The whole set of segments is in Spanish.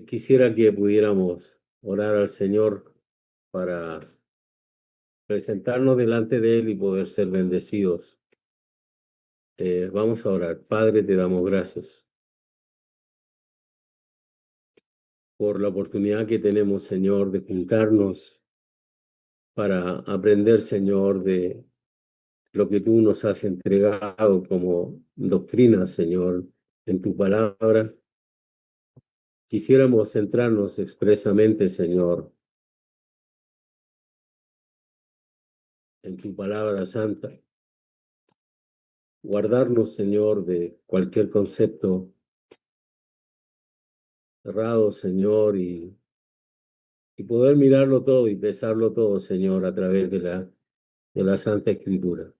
Quisiera que pudiéramos orar al Señor para presentarnos delante de Él y poder ser bendecidos. Vamos a orar. Padre, te damos gracias por la oportunidad que tenemos, Señor, de juntarnos para aprender, Señor, de lo que tú nos has entregado como doctrina, Señor, en tu palabra. Quisiéramos centrarnos expresamente, Señor, en tu palabra santa. Guardarnos, Señor, de cualquier concepto errado, Señor, y poder mirarlo todo y pesarlo todo, Señor, a través de la Santa Escritura.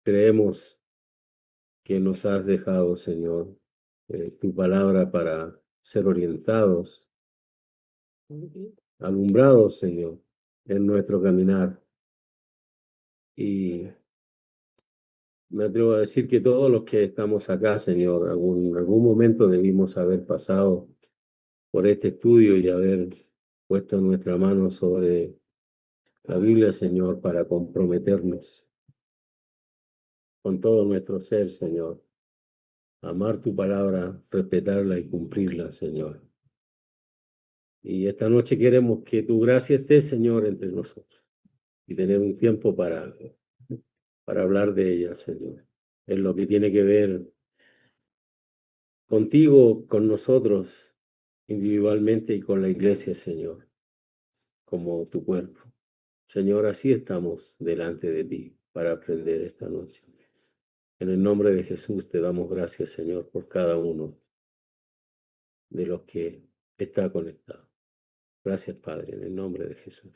Creemos que nos has dejado, Señor, tu palabra para ser orientados, alumbrados, Señor, en nuestro caminar. Y me atrevo a decir que todos los que estamos acá, Señor, en algún momento debimos haber pasado por este estudio y haber puesto nuestra mano sobre la Biblia, Señor, para comprometernos con todo nuestro ser, Señor. Amar tu palabra, respetarla y cumplirla, Señor. Y esta noche queremos que tu gracia esté, Señor, entre nosotros y tener un tiempo para hablar de ella, Señor. En lo que tiene que ver contigo, con nosotros, individualmente y con la iglesia, Señor, como tu cuerpo. Señor, así estamos delante de ti para aprender esta noche. En el nombre de Jesús te damos gracias, Señor, por cada uno de los que está conectado. Gracias, Padre, en el nombre de Jesús.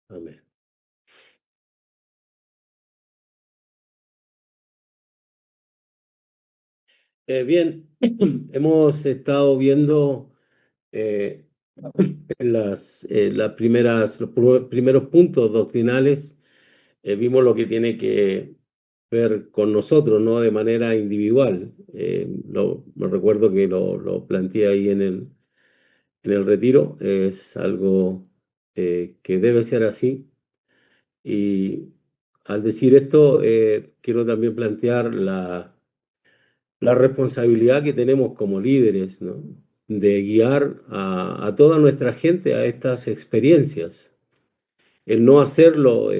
Amén. Bien, hemos estado viendo los primeros puntos doctrinales. Vimos lo que tiene que ver con nosotros, ¿no? De manera individual. Me recuerdo que lo planteé ahí en el retiro. Es algo que debe ser así. Y al decir esto, quiero también plantear la responsabilidad que tenemos como líderes, ¿no? De guiar a toda nuestra gente a estas experiencias. El no hacerlo,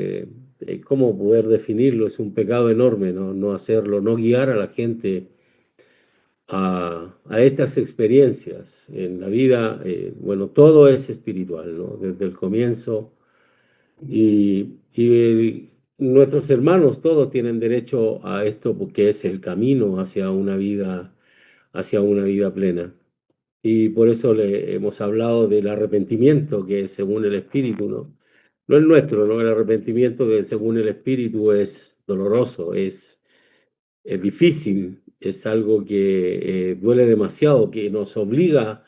¿cómo poder definirlo? Es un pecado enorme, ¿no? No hacerlo, no guiar a la gente a estas experiencias. En la vida, bueno, todo es espiritual, ¿no? Desde el comienzo. Y nuestros hermanos todos tienen derecho a esto porque es el camino hacia una vida plena. Y por eso le hemos hablado del arrepentimiento que según el Espíritu, ¿no? No el nuestro, ¿no? El arrepentimiento que según el Espíritu es doloroso, es difícil, es algo que duele demasiado, que nos obliga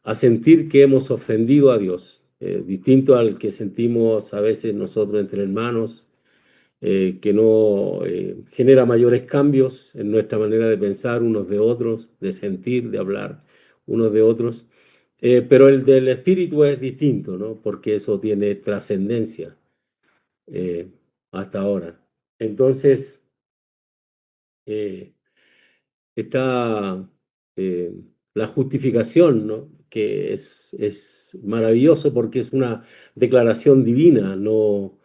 a sentir que hemos ofendido a Dios, distinto al que sentimos a veces nosotros entre hermanos, que no genera mayores cambios en nuestra manera de pensar unos de otros, de sentir, de hablar unos de otros. Pero el del espíritu es distinto, ¿no? Porque eso tiene trascendencia eh, hasta ahora. Entonces, eh, está eh, la justificación, ¿no? Que es maravilloso porque es una declaración divina, no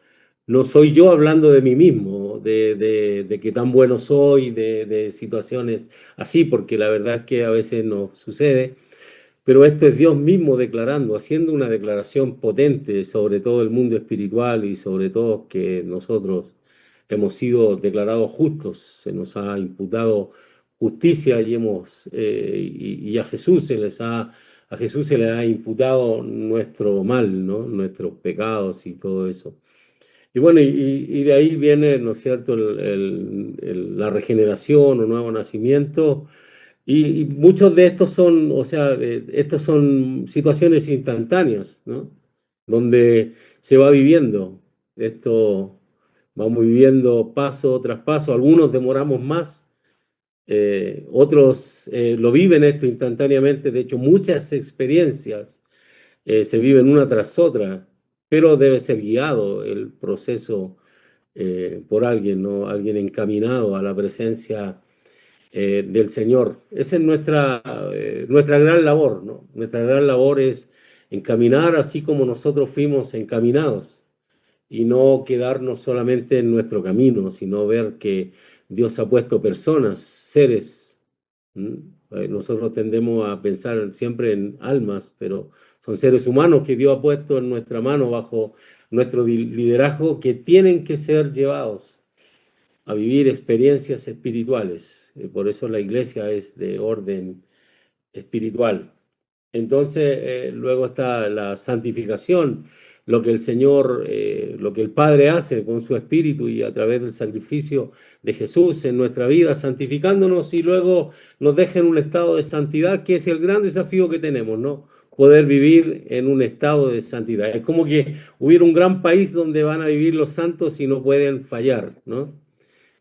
soy yo hablando de mí mismo, de que tan bueno soy, de situaciones así, porque la verdad es que a veces no sucede, pero esto es Dios mismo declarando, haciendo una declaración potente sobre todo el mundo espiritual y sobre todo que nosotros hemos sido declarados justos, se nos ha imputado justicia y a Jesús a Jesús se le ha imputado nuestro mal, ¿no? Nuestros pecados y todo eso. Y bueno, y de ahí viene, ¿no es cierto?, la regeneración o nuevo nacimiento. Y muchos de estos son, o sea, estos son situaciones instantáneas, ¿no? Donde se va viviendo. Esto vamos viviendo paso tras paso. Algunos demoramos más Otros lo viven esto instantáneamente, de hecho muchas experiencias se viven una tras otra, pero debe ser guiado el proceso por alguien, ¿no? Alguien encaminado a la presencia del Señor. Esa es nuestra gran labor, ¿no? Nuestra gran labor es encaminar así como nosotros fuimos encaminados y no quedarnos solamente en nuestro camino, sino ver que Dios ha puesto personas, seres. ¿Mm? Nosotros tendemos a pensar siempre en almas, pero son seres humanos que Dios ha puesto en nuestra mano bajo nuestro liderazgo que tienen que ser llevados a vivir experiencias espirituales. Por eso la iglesia es de orden espiritual. Entonces, luego está la santificación, lo que el Señor, lo que el Padre hace con su Espíritu y a través del sacrificio de Jesús en nuestra vida, santificándonos y luego nos deja en un estado de santidad, que es el gran desafío que tenemos, ¿no? Poder vivir en un estado de santidad. Es como que hubiera un gran país donde van a vivir los santos y no pueden fallar, ¿no?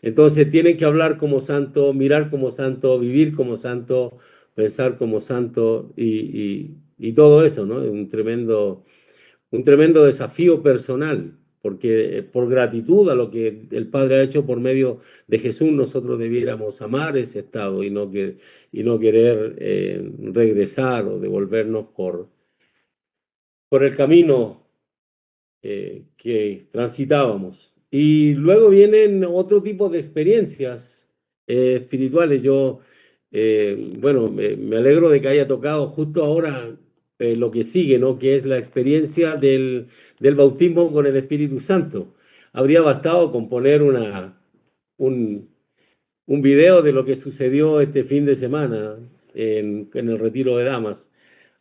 Entonces tienen que hablar como santo, mirar como santo, vivir como santo, pensar como santo y todo eso, ¿no? Es un tremendo desafío personal, porque por gratitud a lo que el Padre ha hecho por medio de Jesús, nosotros debiéramos amar ese estado y no querer regresar o devolvernos por el camino que transitábamos. Y luego vienen otro tipo de experiencias espirituales. Yo, bueno, me alegro de que haya tocado justo ahora lo que sigue, ¿no? Que es la experiencia del bautismo con el Espíritu Santo. Habría bastado con poner un, un video de lo que sucedió este fin de semana en el Retiro de Damas,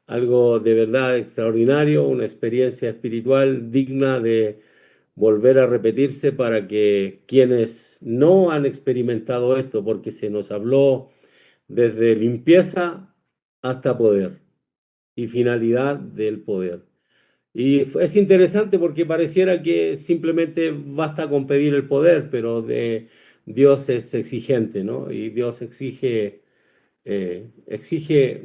algo de verdad extraordinario, una experiencia espiritual digna de volver a repetirse para que quienes no han experimentado esto, porque se nos habló desde limpieza hasta poder y finalidad del poder. Y es interesante porque pareciera que simplemente basta con pedir el poder, pero Dios es exigente, ¿no? Y Dios exige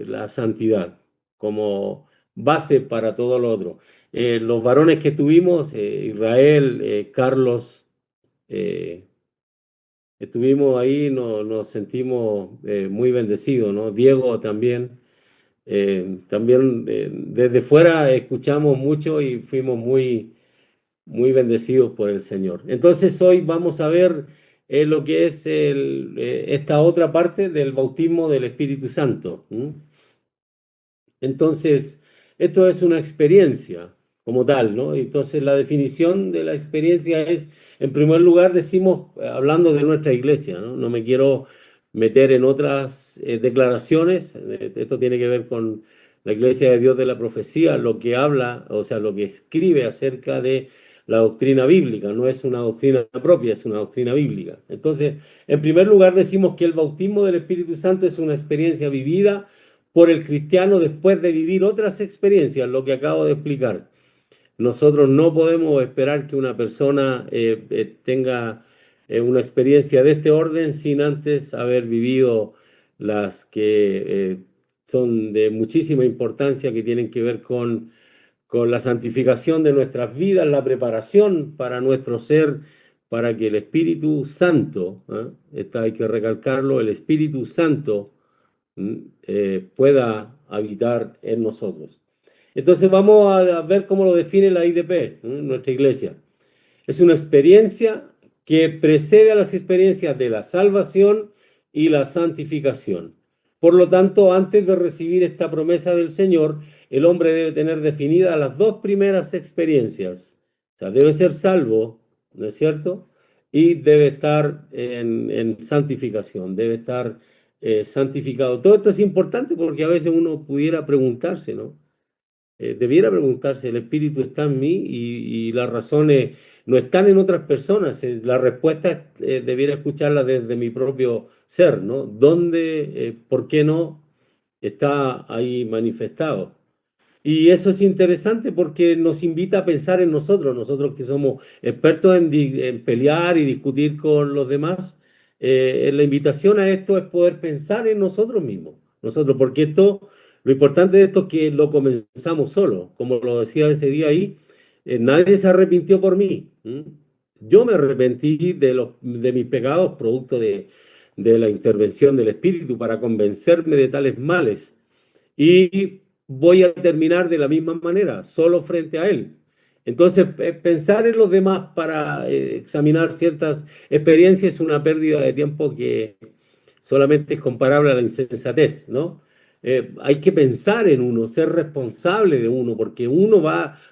la santidad como base para todo lo otro. Los varones que tuvimos, Israel, Carlos, eh, estuvimos ahí, nos sentimos muy bendecidos, ¿no? Diego también. También desde fuera escuchamos mucho y fuimos muy bendecidos por el Señor. Entonces hoy vamos a ver lo que es esta otra parte del bautismo del Espíritu Santo. ¿Mm? Entonces, esto es una experiencia como tal, ¿no? Entonces, la definición de la experiencia es, en primer lugar, decimos, hablando de nuestra iglesia, ¿no? No me quiero meter en otras declaraciones, esto tiene que ver con la Iglesia de Dios de la Profecía, lo que habla, o sea, lo que escribe acerca de la doctrina bíblica, no es una doctrina propia, es una doctrina bíblica. Entonces, en primer lugar, decimos que el bautismo del Espíritu Santo es una experiencia vivida por el cristiano después de vivir otras experiencias, lo que acabo de explicar. Nosotros no podemos esperar que una persona tenga una experiencia de este orden sin antes haber vivido las que son de muchísima importancia, que tienen que ver con la santificación de nuestras vidas, la preparación para nuestro ser, para que el Espíritu Santo, hay que recalcarlo, el Espíritu Santo pueda habitar en nosotros. Entonces vamos a ver cómo lo define la IDP, nuestra iglesia. Es una experiencia que precede a las experiencias de la salvación y la santificación. Por lo tanto, antes de recibir esta promesa del Señor, el hombre debe tener definidas las dos primeras experiencias. O sea, debe ser salvo, ¿no es cierto? Y debe estar en santificación, debe estar santificado. Todo esto es importante porque a veces uno pudiera preguntarse, ¿no? Debiera preguntarse, ¿el Espíritu está en mí? Y las razones no están en otras personas. La respuesta debiera escucharla desde mi propio ser, ¿no? ¿Dónde, por qué no está ahí manifestado? Y eso es interesante porque nos invita a pensar en nosotros, nosotros que somos expertos en pelear y discutir con los demás, la invitación a esto es poder pensar en nosotros mismos, nosotros, porque esto, lo importante de esto es que lo comenzamos solo, como lo decía ese día ahí, nadie se arrepintió por mí. Yo me arrepentí de mis pecados, producto de la intervención del Espíritu para convencerme de tales males. Y voy a terminar de la misma manera, solo frente a Él. Entonces, pensar en los demás para examinar ciertas experiencias es una pérdida de tiempo que solamente es comparable a la insensatez, ¿no? Hay que pensar en uno, ser responsable de uno, porque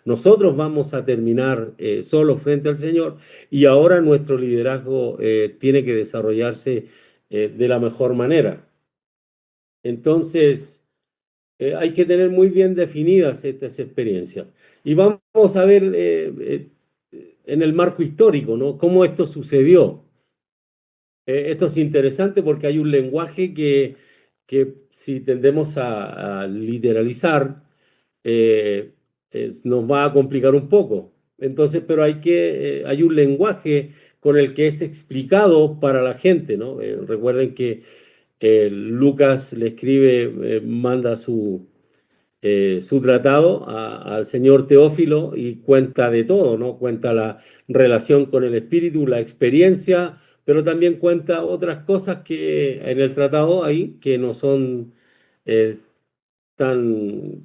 nosotros vamos a terminar solo frente al Señor y ahora nuestro liderazgo tiene que desarrollarse de la mejor manera. Entonces, hay que tener muy bien definidas estas experiencias. Y vamos a ver en el marco histórico, ¿no? Cómo esto sucedió. Esto es interesante porque hay un lenguaje que si tendemos a literalizar, nos va a complicar un poco. Entonces, pero hay un lenguaje con el que es explicado para la gente, ¿no? Recuerden que Lucas le escribe, manda su tratado al señor Teófilo y cuenta de todo, ¿no? Cuenta la relación con el espíritu, la experiencia, pero también cuenta otras cosas que en el tratado hay que no son eh, tan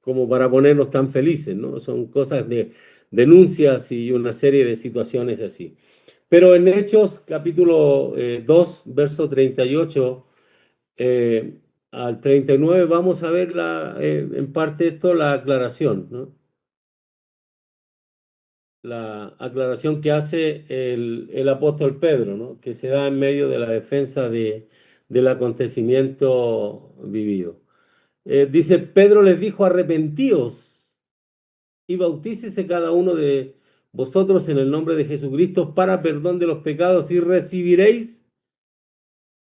como para ponernos tan felices, ¿no? Son cosas de denuncias y una serie de situaciones así. Pero en Hechos, capítulo 2, verso 38 eh, al 39 vamos a ver en parte esto, la aclaración, ¿no? La aclaración que hace el apóstol Pedro, ¿no? Que se da en medio de la defensa del acontecimiento vivido. Dice, Pedro les dijo, arrepentíos y bautícese cada uno de vosotros en el nombre de Jesucristo para perdón de los pecados y recibiréis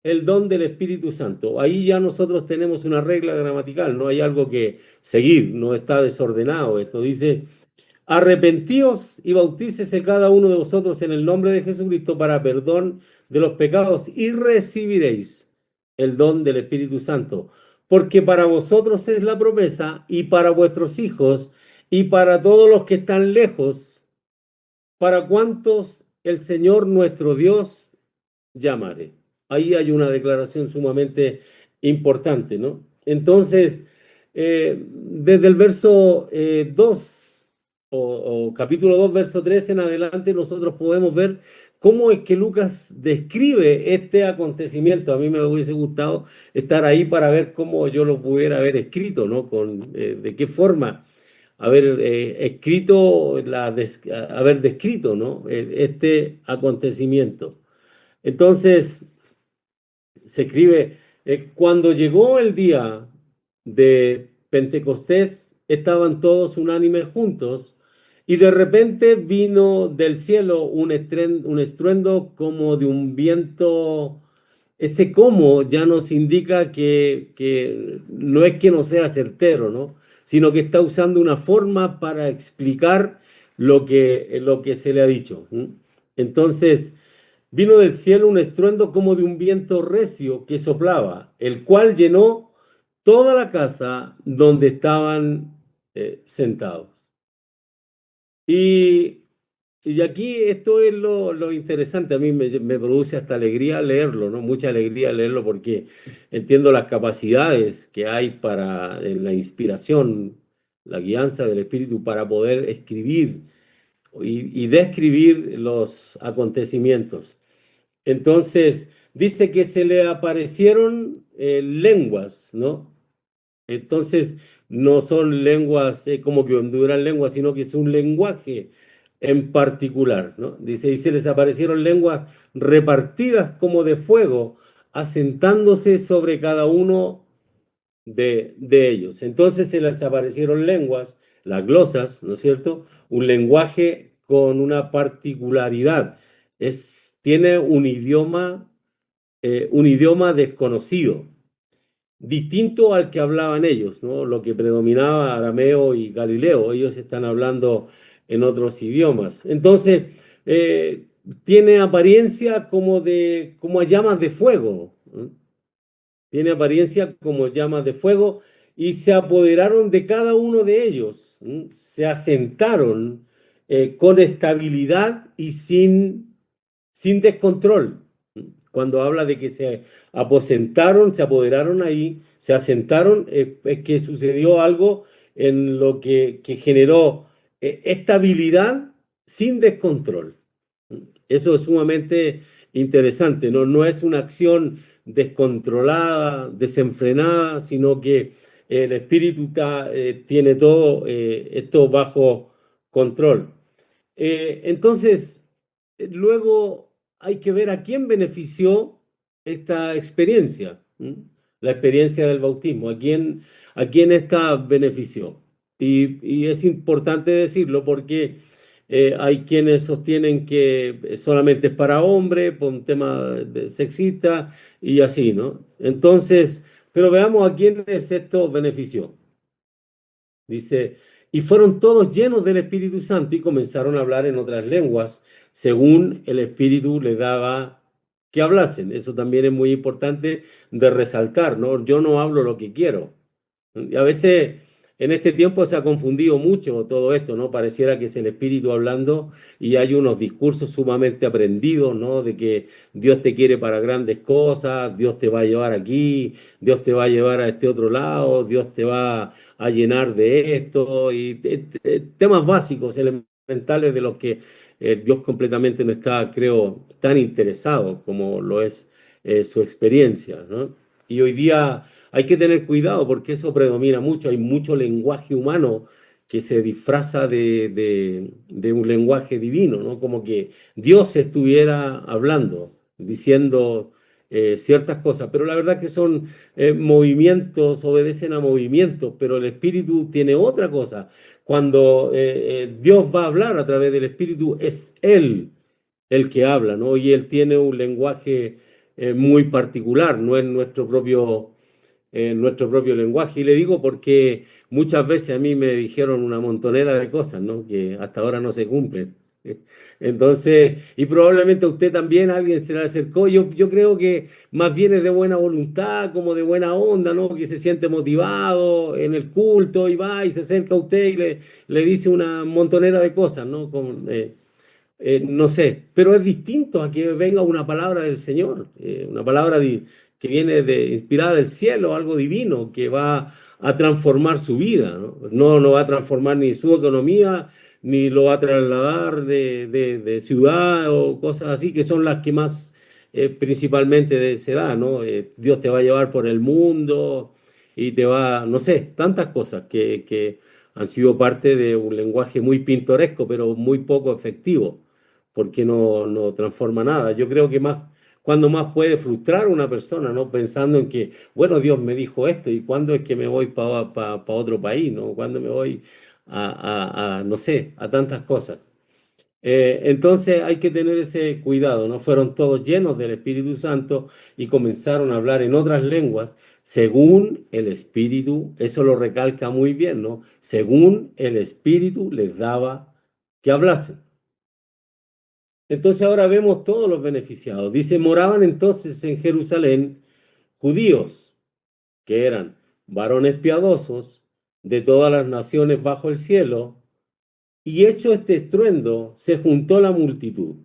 el don del Espíritu Santo. Ahí ya nosotros tenemos una regla gramatical, no hay algo que seguir, no está desordenado. Esto dice, arrepentíos y bautícese cada uno de vosotros en el nombre de Jesucristo para perdón de los pecados y recibiréis el don del Espíritu Santo. Porque para vosotros es la promesa y para vuestros hijos y para todos los que están lejos, para cuantos el Señor nuestro Dios llamare. Ahí hay una declaración sumamente importante, ¿no? Entonces, desde el verso 2 o capítulo 2, verso 3 en adelante, nosotros podemos ver cómo es que Lucas describe este acontecimiento. A mí me hubiese gustado estar ahí para ver cómo yo lo pudiera haber escrito, ¿no? De qué forma haber escrito, haber descrito, ¿no? Este acontecimiento. Entonces, se escribe, cuando llegó el día de Pentecostés, estaban todos unánimes juntos y de repente vino del cielo un estruendo como de un viento. Ese cómo ya nos indica que no es que no sea certero, ¿no? Sino que está usando una forma para explicar lo que se le ha dicho. Entonces, vino del cielo un estruendo como de un viento recio que soplaba, el cual llenó toda la casa donde estaban sentados. Y, y aquí esto es lo interesante, a mí me produce hasta alegría leerlo, ¿no? Mucha alegría leerlo porque entiendo las capacidades que hay para la inspiración, la guianza del Espíritu para poder escribir y describir los acontecimientos. Entonces, dice que se le aparecieron lenguas, ¿no? Entonces, no son lenguas como que honduran lenguas, sino que es un lenguaje en particular, ¿no? Dice, y se les aparecieron lenguas repartidas como de fuego, asentándose sobre cada uno de ellos. Entonces se les aparecieron lenguas, las glosas, ¿no es cierto? Un lenguaje con una particularidad. Tiene un idioma desconocido, distinto al que hablaban ellos, ¿no? Lo que predominaba arameo y galileo. Ellos están hablando en otros idiomas. Entonces, tiene apariencia como a llamas de fuego. Tiene apariencia como llamas de fuego y se apoderaron de cada uno de ellos. Se asentaron con estabilidad y sin descontrol. Cuando habla de que se aposentaron, se apoderaron ahí, se asentaron, es que sucedió algo en lo que generó estabilidad sin descontrol. Eso es sumamente interesante, ¿no? No es una acción descontrolada, desenfrenada, sino que el espíritu tiene todo esto bajo control. Entonces, luego hay que ver a quién benefició esta experiencia, ¿m? La experiencia del bautismo, a quién esta benefició. Y es importante decirlo porque hay quienes sostienen que solamente es para hombres, por un tema sexista y así, ¿no? Entonces, pero veamos a quiénes esto benefició. Dice, y fueron todos llenos del Espíritu Santo y comenzaron a hablar en otras lenguas, según el Espíritu les daba que hablasen. Eso también es muy importante de resaltar, ¿no? Yo no hablo lo que quiero. Y a veces en este tiempo se ha confundido mucho todo esto, ¿no? Pareciera que es el Espíritu hablando y hay unos discursos sumamente aprendidos, ¿no? De que Dios te quiere para grandes cosas, Dios te va a llevar aquí, Dios te va a llevar a este otro lado, Dios te va a llenar de esto y temas básicos, elementales de los que Dios completamente no está, creo, tan interesado como lo es su experiencia, ¿no? Y hoy día hay que tener cuidado porque eso predomina mucho. Hay mucho lenguaje humano que se disfraza de un lenguaje divino, ¿no? Como que Dios estuviera hablando, diciendo ciertas cosas, pero la verdad que son movimientos, obedecen a movimientos, pero el Espíritu tiene otra cosa. Cuando Dios va a hablar a través del Espíritu, es Él el que habla, ¿no? Y Él tiene un lenguaje muy particular, no es nuestro propio lenguaje. Y le digo porque muchas veces a mí me dijeron una montonera de cosas, ¿no? Que hasta ahora no se cumplen. Entonces, y probablemente a usted también alguien se le acercó. Yo creo que más bien es de buena voluntad, como de buena onda, ¿no? Que se siente motivado en el culto y va y se acerca a usted y le dice una montonera de cosas, ¿no? No sé, pero es distinto a que venga una palabra del Señor, una palabra que viene inspirada del cielo, algo divino, que va a transformar su vida, ¿no? No va a transformar ni su economía, ni lo va a trasladar de ciudad o cosas así, que son las que más principalmente se da, ¿no? Dios te va a llevar por el mundo y te va, no sé, tantas cosas que han sido parte de un lenguaje muy pintoresco, pero muy poco efectivo porque no transforma nada. Yo creo que cuando más puede frustrar a una persona, ¿no? Pensando en que, bueno, Dios me dijo esto, ¿y cuándo es que me voy para otro país, ¿no? ¿Cuándo me voy no sé, a tantas cosas? Entonces hay que tener ese cuidado, ¿no? Fueron todos llenos del Espíritu Santo y comenzaron a hablar en otras lenguas según el Espíritu, eso lo recalca muy bien, ¿no? Según el Espíritu les daba que hablasen. Entonces ahora vemos todos los beneficiados. Dice, moraban entonces en Jerusalén judíos, que eran varones piadosos de todas las naciones bajo el cielo, y hecho este estruendo, se juntó la multitud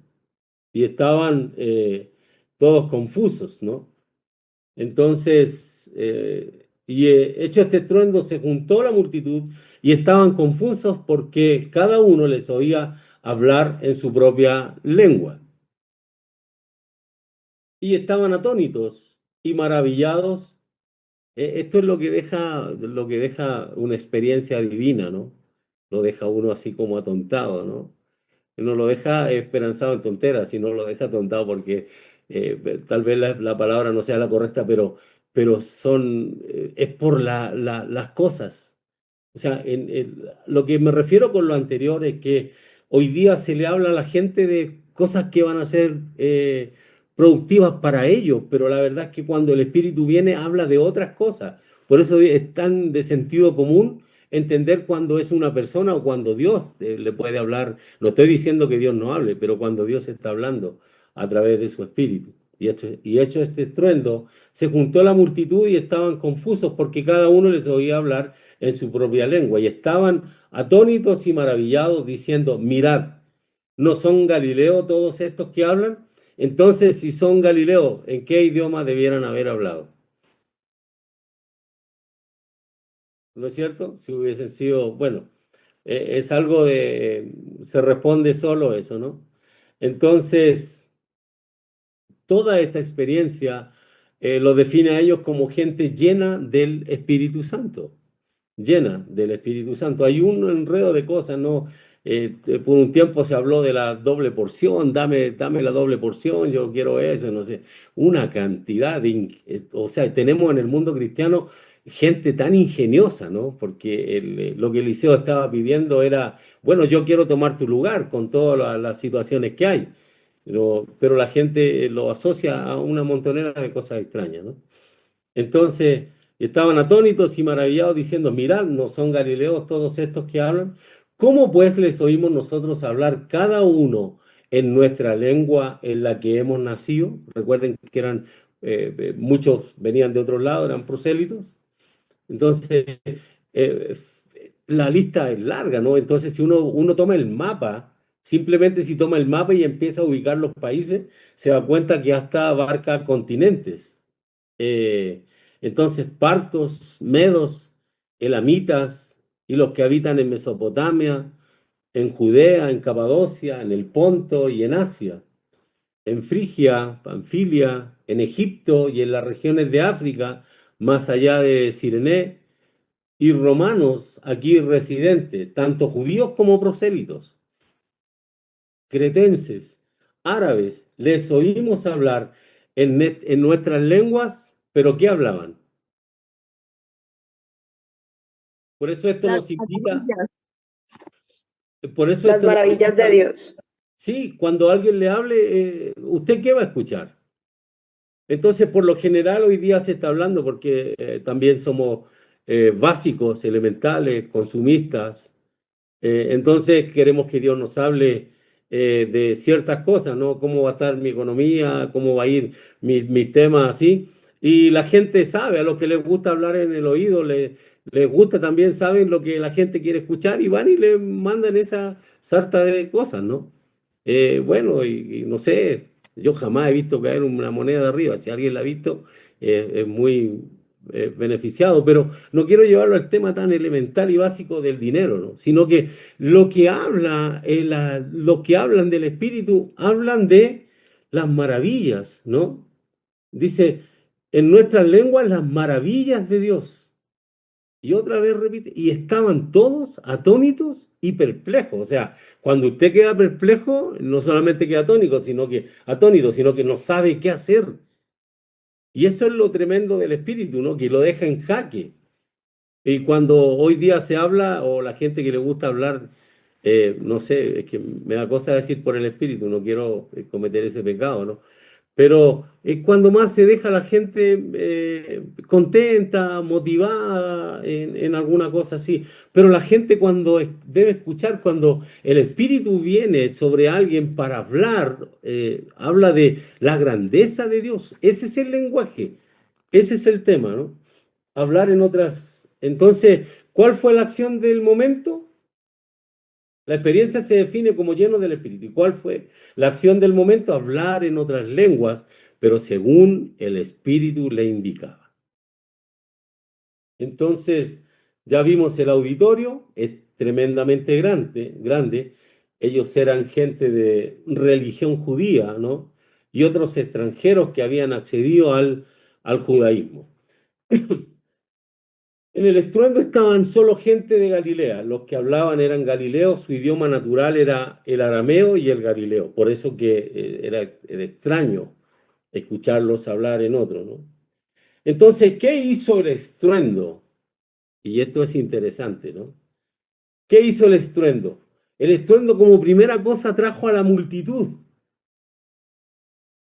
y estaban todos confusos, ¿no? Entonces, hecho este estruendo, se juntó la multitud y estaban confusos porque cada uno les oía hablar en su propia lengua. Y estaban atónitos y maravillados. Esto es lo que deja una experiencia divina, ¿no? Lo deja uno así como atontado, ¿no? No lo deja esperanzado en tonteras, sino lo deja atontado porque tal vez la palabra no sea la correcta, pero es por las cosas. O sea, lo que me refiero con lo anterior es que hoy día se le habla a la gente de cosas que van a ser productivas para ellos, pero la verdad es que cuando el Espíritu viene habla de otras cosas. Por eso es tan de sentido común entender cuando es una persona o cuando Dios le puede hablar. No estoy diciendo que Dios no hable, pero cuando Dios está hablando a través de su espíritu. Y hecho este estruendo, se juntó la multitud y estaban confusos porque cada uno les oía hablar en su propia lengua y estaban atónitos y maravillados diciendo, mirad, ¿no son Galileo todos estos que hablan? Entonces, si son Galileo, ¿en qué idioma debieran haber hablado? ¿No es cierto? Si hubiesen sido, bueno, es algo de, se responde solo eso, ¿no? Entonces, toda esta experiencia lo define a ellos como gente llena del Espíritu Santo, llena del Espíritu Santo. Hay un enredo de cosas, ¿no? Por un tiempo se habló de la doble porción, dame la doble porción, yo quiero eso, no sé. Una cantidad de, o sea, tenemos en el mundo cristiano gente tan ingeniosa, ¿no? Porque lo que Eliseo estaba pidiendo era, bueno, yo quiero tomar tu lugar con todas las situaciones que hay. Pero la gente lo asocia a una montonera de cosas extrañas, ¿no? Entonces, estaban atónitos y maravillados diciendo, mirad, ¿no son galileos todos estos que hablan? ¿Cómo pues les oímos nosotros hablar cada uno en nuestra lengua en la que hemos nacido? Recuerden que eran, muchos venían de otros lados, eran prosélitos. Entonces, la lista es larga, ¿no? Entonces, si uno toma el mapa, simplemente si toma el mapa y empieza a ubicar los países, se da cuenta que hasta abarca continentes. Eh, entonces, partos, medos, elamitas y los que habitan en Mesopotamia, en Judea, en Capadocia, en el Ponto y en Asia, en Frigia, Panfilia, en Egipto y en las regiones de África, más allá de Cirene, y romanos aquí residentes, tanto judíos como prosélitos, cretenses, árabes, les oímos hablar en nuestras lenguas, pero ¿qué hablaban? Por eso esto Las nos invita, maravillas, por eso las esto nos maravillas de invita, Dios. sí, cuando alguien le hable, ¿usted qué va a escuchar? Entonces, por lo general, hoy día se está hablando porque también somos básicos, elementales, consumistas. Entonces queremos que Dios nos hable de ciertas cosas, ¿no? ¿Cómo va a estar mi economía? ¿Cómo va a ir mis temas así? Y la gente sabe, a los que les gusta hablar en el oído, les gusta también, saben lo que la gente quiere escuchar y van y le mandan esa sarta de cosas, ¿no? Bueno, y no sé, yo jamás he visto caer una moneda de arriba. Si alguien la ha visto, es muy beneficiado, pero no quiero llevarlo al tema tan elemental y básico del dinero, ¿no? Sino que lo que habla, lo que hablan del Espíritu, hablan de las maravillas, ¿no? Dice, en nuestras lenguas, las maravillas de Dios. Y otra vez repite, y estaban todos atónitos y perplejos. O sea, cuando usted queda perplejo, no solamente queda atónito, sino que no sabe qué hacer. Y eso es lo tremendo del espíritu, ¿no? Que lo deja en jaque. Y cuando hoy día se habla, o la gente que le gusta hablar, no sé, es que me da cosa decir por el espíritu, no quiero cometer ese pecado, ¿no? Pero es cuando más se deja la gente contenta, motivada en alguna cosa así. Pero la gente cuando debe escuchar, cuando el Espíritu viene sobre alguien para hablar, habla de la grandeza de Dios. Ese es el lenguaje, ese es el tema, ¿no? Hablar en otras. Entonces, ¿cuál fue la acción del momento? La experiencia se define como lleno del Espíritu. ¿Y cuál fue la acción del momento? Hablar en otras lenguas, pero según el Espíritu le indicaba. Entonces, ya vimos el auditorio, es tremendamente grande, grande. Ellos eran gente de religión judía, ¿no? Y otros extranjeros que habían accedido al judaísmo. En el estruendo estaban solo gente de Galilea. Los que hablaban eran galileos, su idioma natural era el arameo y el galileo. Por eso que era extraño escucharlos hablar en otro, ¿no? Entonces, ¿qué hizo el estruendo? Y esto es interesante, ¿no? ¿Qué hizo el estruendo? El estruendo como primera cosa trajo a la multitud.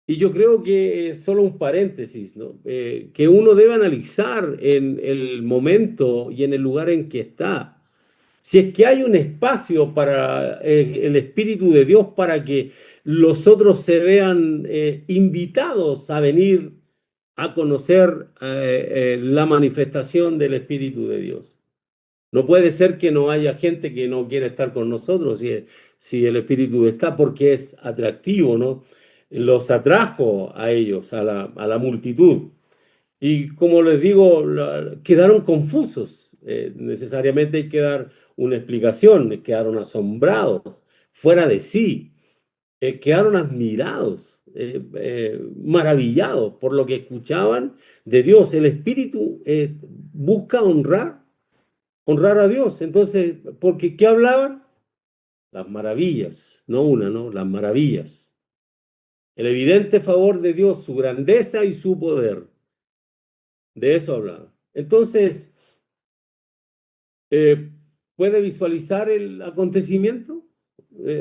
Y yo creo que es solo un paréntesis, ¿no? Que uno debe analizar en el momento y en el lugar en que está. si es que hay un espacio para el Espíritu de Dios para que los otros se vean invitados a venir a conocer la manifestación del Espíritu de Dios. No puede ser que no haya gente que no quiera estar con nosotros si el Espíritu está, porque es atractivo, ¿no? Los atrajo a ellos, a la multitud. Y como les digo, quedaron confusos. Necesariamente hay que dar una explicación. Quedaron asombrados, fuera de sí. Quedaron admirados, maravillados por lo que escuchaban de Dios. El Espíritu busca honrar a Dios. Entonces, porque ¿qué hablaban? Las maravillas, no una, ¿no? Las maravillas. El evidente favor de Dios, su grandeza y su poder. De eso hablaban. Entonces, eh, ¿puede visualizar el acontecimiento?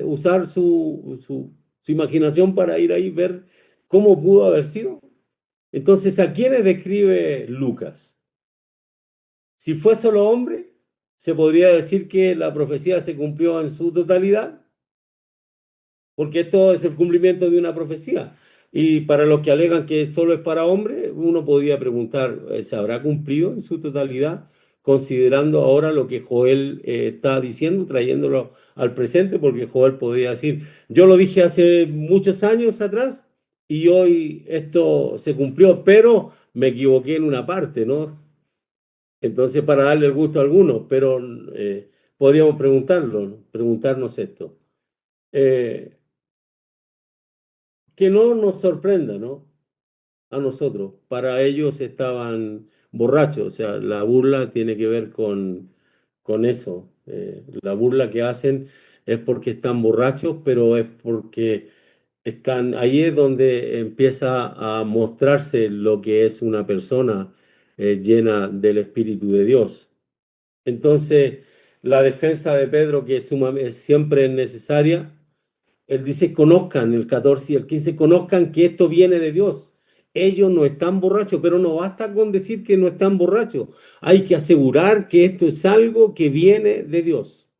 Usar su imaginación para ir ahí, ver cómo pudo haber sido. Entonces, ¿a quiénes describe Lucas? Si fue solo hombre, se podría decir que la profecía se cumplió en su totalidad, porque esto es el cumplimiento de una profecía. Y para los que alegan que solo es para hombres, uno podría preguntar, ¿se habrá cumplido en su totalidad? Considerando ahora lo que Joel está diciendo, trayéndolo al presente, porque Joel podría decir, yo lo dije hace muchos años atrás y hoy esto se cumplió, pero me equivoqué en una parte, ¿no? Entonces, para darle el gusto a algunos, pero podríamos preguntarnos esto. Eh, que no nos sorprenda, ¿no? A nosotros. Para ellos estaban borrachos, o sea, la burla tiene que ver con eso. La burla que hacen es porque están borrachos, pero es porque están, ahí es donde empieza a mostrarse lo que es una persona llena del Espíritu de Dios. Entonces, la defensa de Pedro, que siempre es necesaria, él dice, conozcan, el 14 y el 15 conozcan que esto viene de Dios. Ellos no están borrachos, pero no basta con decir que no están borrachos. Hay que asegurar que esto es algo que viene de Dios.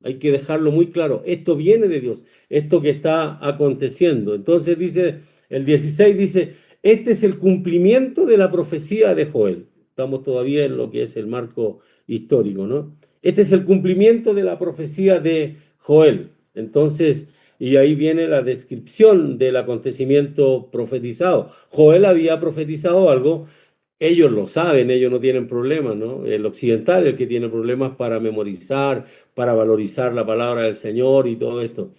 Hay que dejarlo muy claro. Esto viene de Dios, esto que está aconteciendo. Entonces dice, el 16 dice, este es el cumplimiento de la profecía de Joel. Estamos todavía en lo que es el marco histórico, ¿no? Este es el cumplimiento de la profecía de Joel. Entonces, y ahí viene la descripción del acontecimiento profetizado. Joel había profetizado algo, ellos lo saben, ellos no tienen problemas, ¿no? El occidental es el que tiene problemas para memorizar, para valorizar la palabra del Señor y todo esto.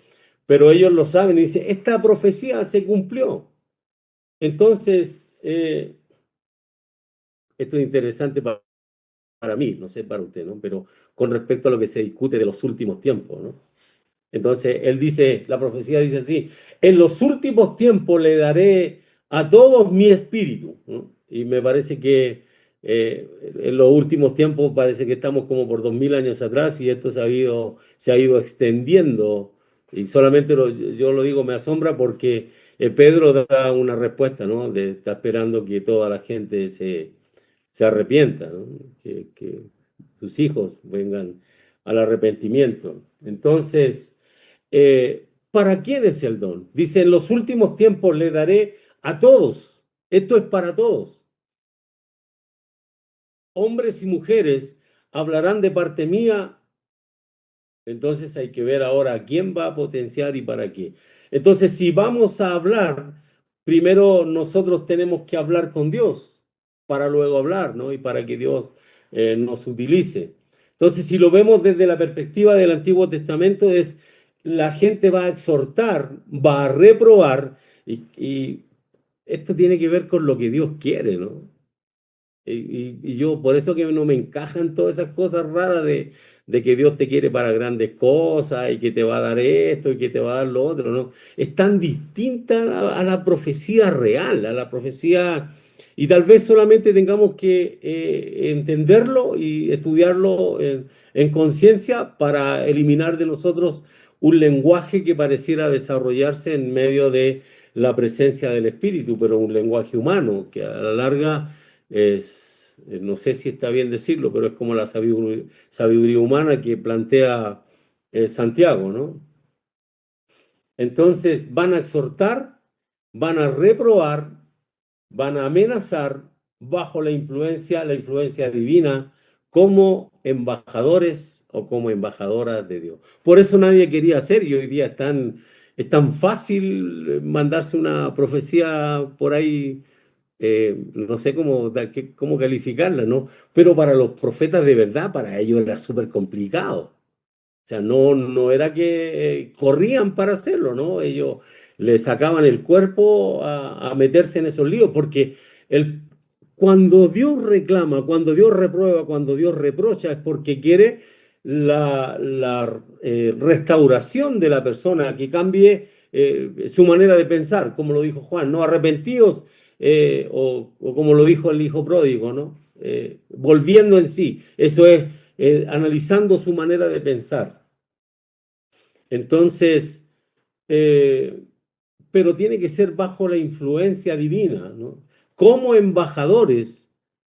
Pero ellos lo saben y dicen, esta profecía se cumplió. Entonces, esto es interesante para mí, no sé para usted, ¿no? Pero con respecto a lo que se discute de los últimos tiempos, ¿no? Entonces, él dice, la profecía dice así, en los últimos tiempos le daré a todos mi espíritu, ¿no? Y me parece que en los últimos tiempos parece que estamos como por 2000 años atrás y esto se ha ido extendiendo. Y solamente yo lo digo, me asombra porque Pedro da una respuesta, ¿no? Está esperando que toda la gente se arrepienta, ¿no? Que sus hijos vengan al arrepentimiento. Entonces, ¿para quién es el don? Dice, en los últimos tiempos le daré a todos. Esto es para todos. Hombres y mujeres hablarán de parte mía. Entonces hay que ver ahora quién va a potenciar y para qué. Entonces, si vamos a hablar, primero nosotros tenemos que hablar con Dios para luego hablar, ¿no? Y para que Dios nos utilice. Entonces, si lo vemos desde la perspectiva del Antiguo Testamento, es la gente va a exhortar, va a reprobar, y esto tiene que ver con lo que Dios quiere, ¿no? Y yo, por eso que no me encajan todas esas cosas raras de que Dios te quiere para grandes cosas y que te va a dar esto y que te va a dar lo otro, ¿no? Es tan distinta a la profecía real, a la profecía, y tal vez solamente tengamos que entenderlo y estudiarlo en conciencia para eliminar de nosotros un lenguaje que pareciera desarrollarse en medio de la presencia del Espíritu, pero un lenguaje humano que a la larga no sé si está bien decirlo, pero es como la sabiduría humana que plantea Santiago, ¿no? Entonces van a exhortar, van a reprobar, van a amenazar bajo la influencia divina, como embajadores o como embajadoras de Dios. Por eso nadie quería hacer, y hoy día es tan fácil mandarse una profecía por ahí, no sé cómo calificarla, ¿no? Pero para los profetas de verdad, para ellos era súper complicado. O sea, no era que corrían para hacerlo, ¿no? Ellos le sacaban el cuerpo a meterse en esos líos, porque el, cuando Dios reclama, cuando Dios reprueba, cuando Dios reprocha, es porque quiere la restauración de la persona, que cambie su manera de pensar, como lo dijo Juan, ¿no? Arrepentidos, o como lo dijo el hijo pródigo, ¿no? Volviendo en sí. Eso es analizando su manera de pensar. Entonces, eh, pero tiene que ser bajo la influencia divina, ¿no? Como embajadores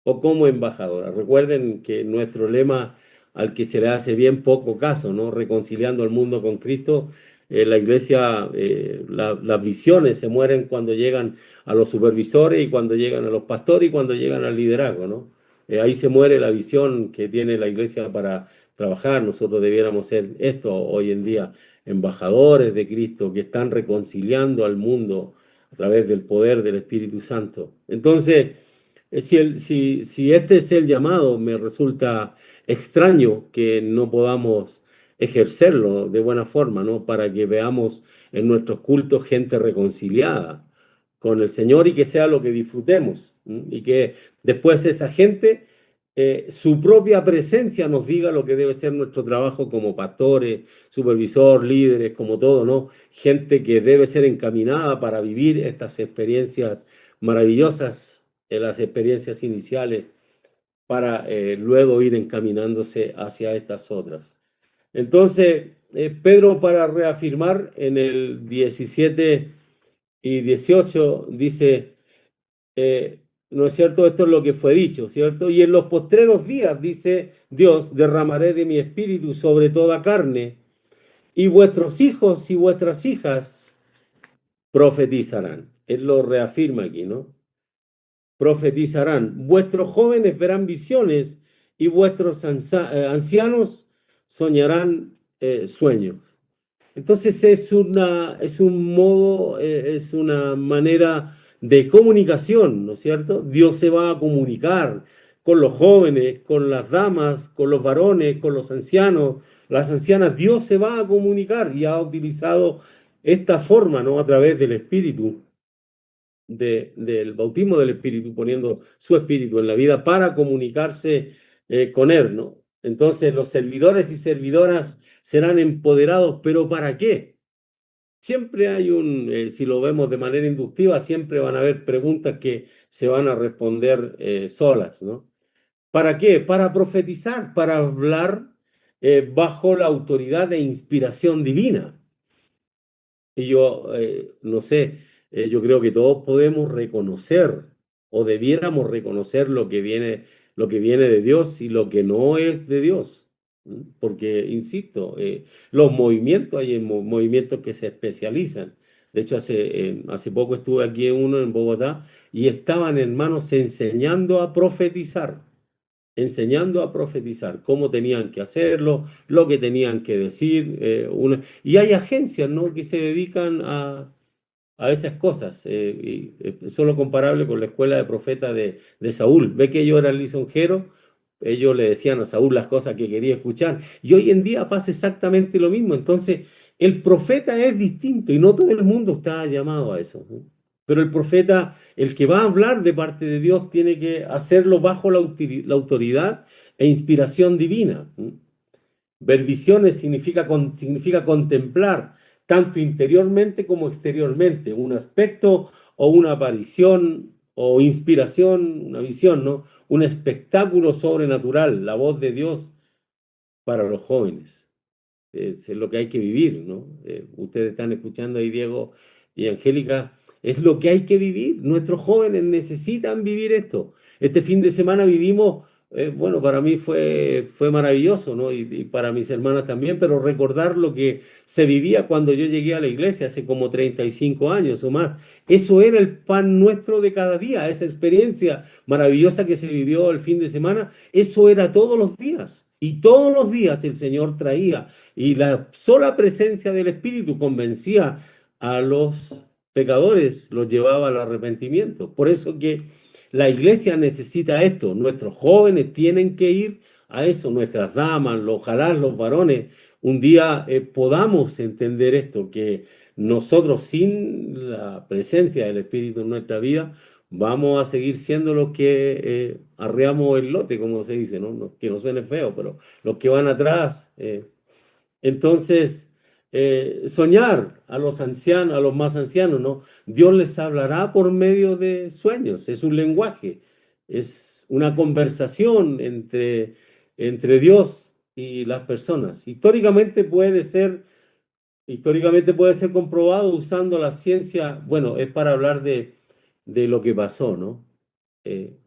o como embajadoras. Recuerden que nuestro lema, al que se le hace bien poco caso, ¿no? Reconciliando al mundo con Cristo, la iglesia, las visiones se mueren cuando llegan a los supervisores y cuando llegan a los pastores y cuando llegan al liderazgo, ¿no? Ahí se muere la visión que tiene la iglesia para trabajar. Nosotros debiéramos ser esto hoy en día, embajadores de Cristo que están reconciliando al mundo a través del poder del Espíritu Santo. Entonces, si este es el llamado, me resulta extraño que no podamos ejercerlo de buena forma, ¿no? Para que veamos en nuestros cultos gente reconciliada con el Señor y que sea lo que disfrutemos. ¿M? Y que después esa gente, su propia presencia nos diga lo que debe ser nuestro trabajo como pastores, supervisor, líderes, como todo, ¿no? Gente que debe ser encaminada para vivir estas experiencias maravillosas, las experiencias iniciales, para luego ir encaminándose hacia estas otras. Entonces, Pedro, para reafirmar en el 17 y 18, dice, ¿no es cierto? Esto es lo que fue dicho, ¿cierto? Y en los postreros días, dice Dios, derramaré de mi espíritu sobre toda carne, y vuestros hijos y vuestras hijas profetizarán. Él lo reafirma aquí, ¿no? Profetizarán. Vuestros jóvenes verán visiones y vuestros ancianos soñarán sueños. Entonces es un modo, es una manera de comunicación, ¿no es cierto? Dios se va a comunicar con los jóvenes, con las damas, con los varones, con los ancianos, las ancianas. Dios se va a comunicar y ha utilizado esta forma, ¿no? A través del Espíritu, del bautismo del Espíritu, poniendo su Espíritu en la vida para comunicarse con Él, ¿no? Entonces los servidores y servidoras serán empoderados, pero ¿para qué? Siempre hay si lo vemos de manera inductiva, siempre van a haber preguntas que se van a responder solas, ¿no? ¿Para qué? Para profetizar, para hablar bajo la autoridad de inspiración divina. Y yo, no sé, yo creo que todos podemos reconocer o debiéramos reconocer lo que viene de Dios y lo que no es de Dios. ¿M? Porque, insisto, los movimientos, hay movimientos que se especializan. De hecho, hace poco estuve aquí en uno en Bogotá y estaban hermanos enseñando a profetizar, cómo tenían que hacerlo, lo que tenían que decir. Y hay agencias, ¿no? Que se dedican a esas cosas. Solo comparable con la escuela de profeta de Saúl. Ve que ellos eran lisonjeros, ellos le decían a Saúl las cosas que quería escuchar. Y hoy en día pasa exactamente lo mismo. Entonces, el profeta es distinto y no todo el mundo está llamado a eso, ¿no? Pero el profeta, el que va a hablar de parte de Dios, tiene que hacerlo bajo la autoridad e inspiración divina. ¿No? Ver visiones significa contemplar, tanto interiormente como exteriormente, un aspecto o una aparición o inspiración, una visión, ¿no? Un espectáculo sobrenatural, la voz de Dios para los jóvenes. Es lo que hay que vivir, ¿no? Ustedes están escuchando ahí, Diego y Angélica, Es lo que hay que vivir. Nuestros jóvenes necesitan vivir esto. Este fin de semana vivimos, bueno, para mí fue maravilloso, ¿no? Y para mis hermanas también, pero recordar lo que se vivía cuando yo llegué a la iglesia hace como 35 años o más. Eso era el pan nuestro de cada día, esa experiencia maravillosa que se vivió el fin de semana, eso era todos los días. Y todos los días el Señor traía, y la sola presencia del Espíritu convencía a los pecadores, los llevaba al arrepentimiento. Por eso que la iglesia necesita esto, nuestros jóvenes tienen que ir a eso, nuestras damas, ojalá los varones, un día podamos entender esto, que nosotros sin la presencia del Espíritu en nuestra vida, vamos a seguir siendo los que arreamos el lote, como se dice, ¿no? Que no suene feo, pero los que van atrás. Entonces, soñar a los ancianos, a los más ancianos, ¿no? Dios les hablará por medio de sueños, es un lenguaje, es una conversación entre Dios y las personas. Históricamente puede ser comprobado usando la ciencia, bueno, es para hablar de lo que pasó, ¿no?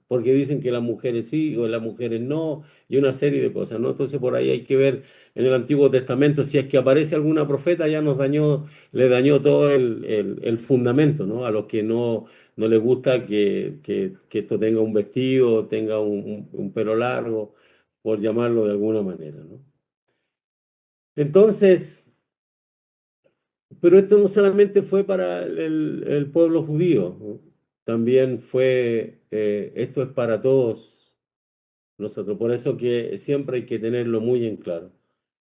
Porque dicen que las mujeres sí o las mujeres no, y una serie de cosas, ¿no? Entonces por ahí hay que ver en el Antiguo Testamento si es que aparece alguna profeta, ya le dañó todo el fundamento, ¿no? A los que no les gusta que esto tenga un vestido, tenga un pelo largo, por llamarlo de alguna manera, ¿no? Entonces, pero esto no solamente fue para el pueblo judío, ¿no? También esto es para todos nosotros. Por eso que siempre hay que tenerlo muy en claro.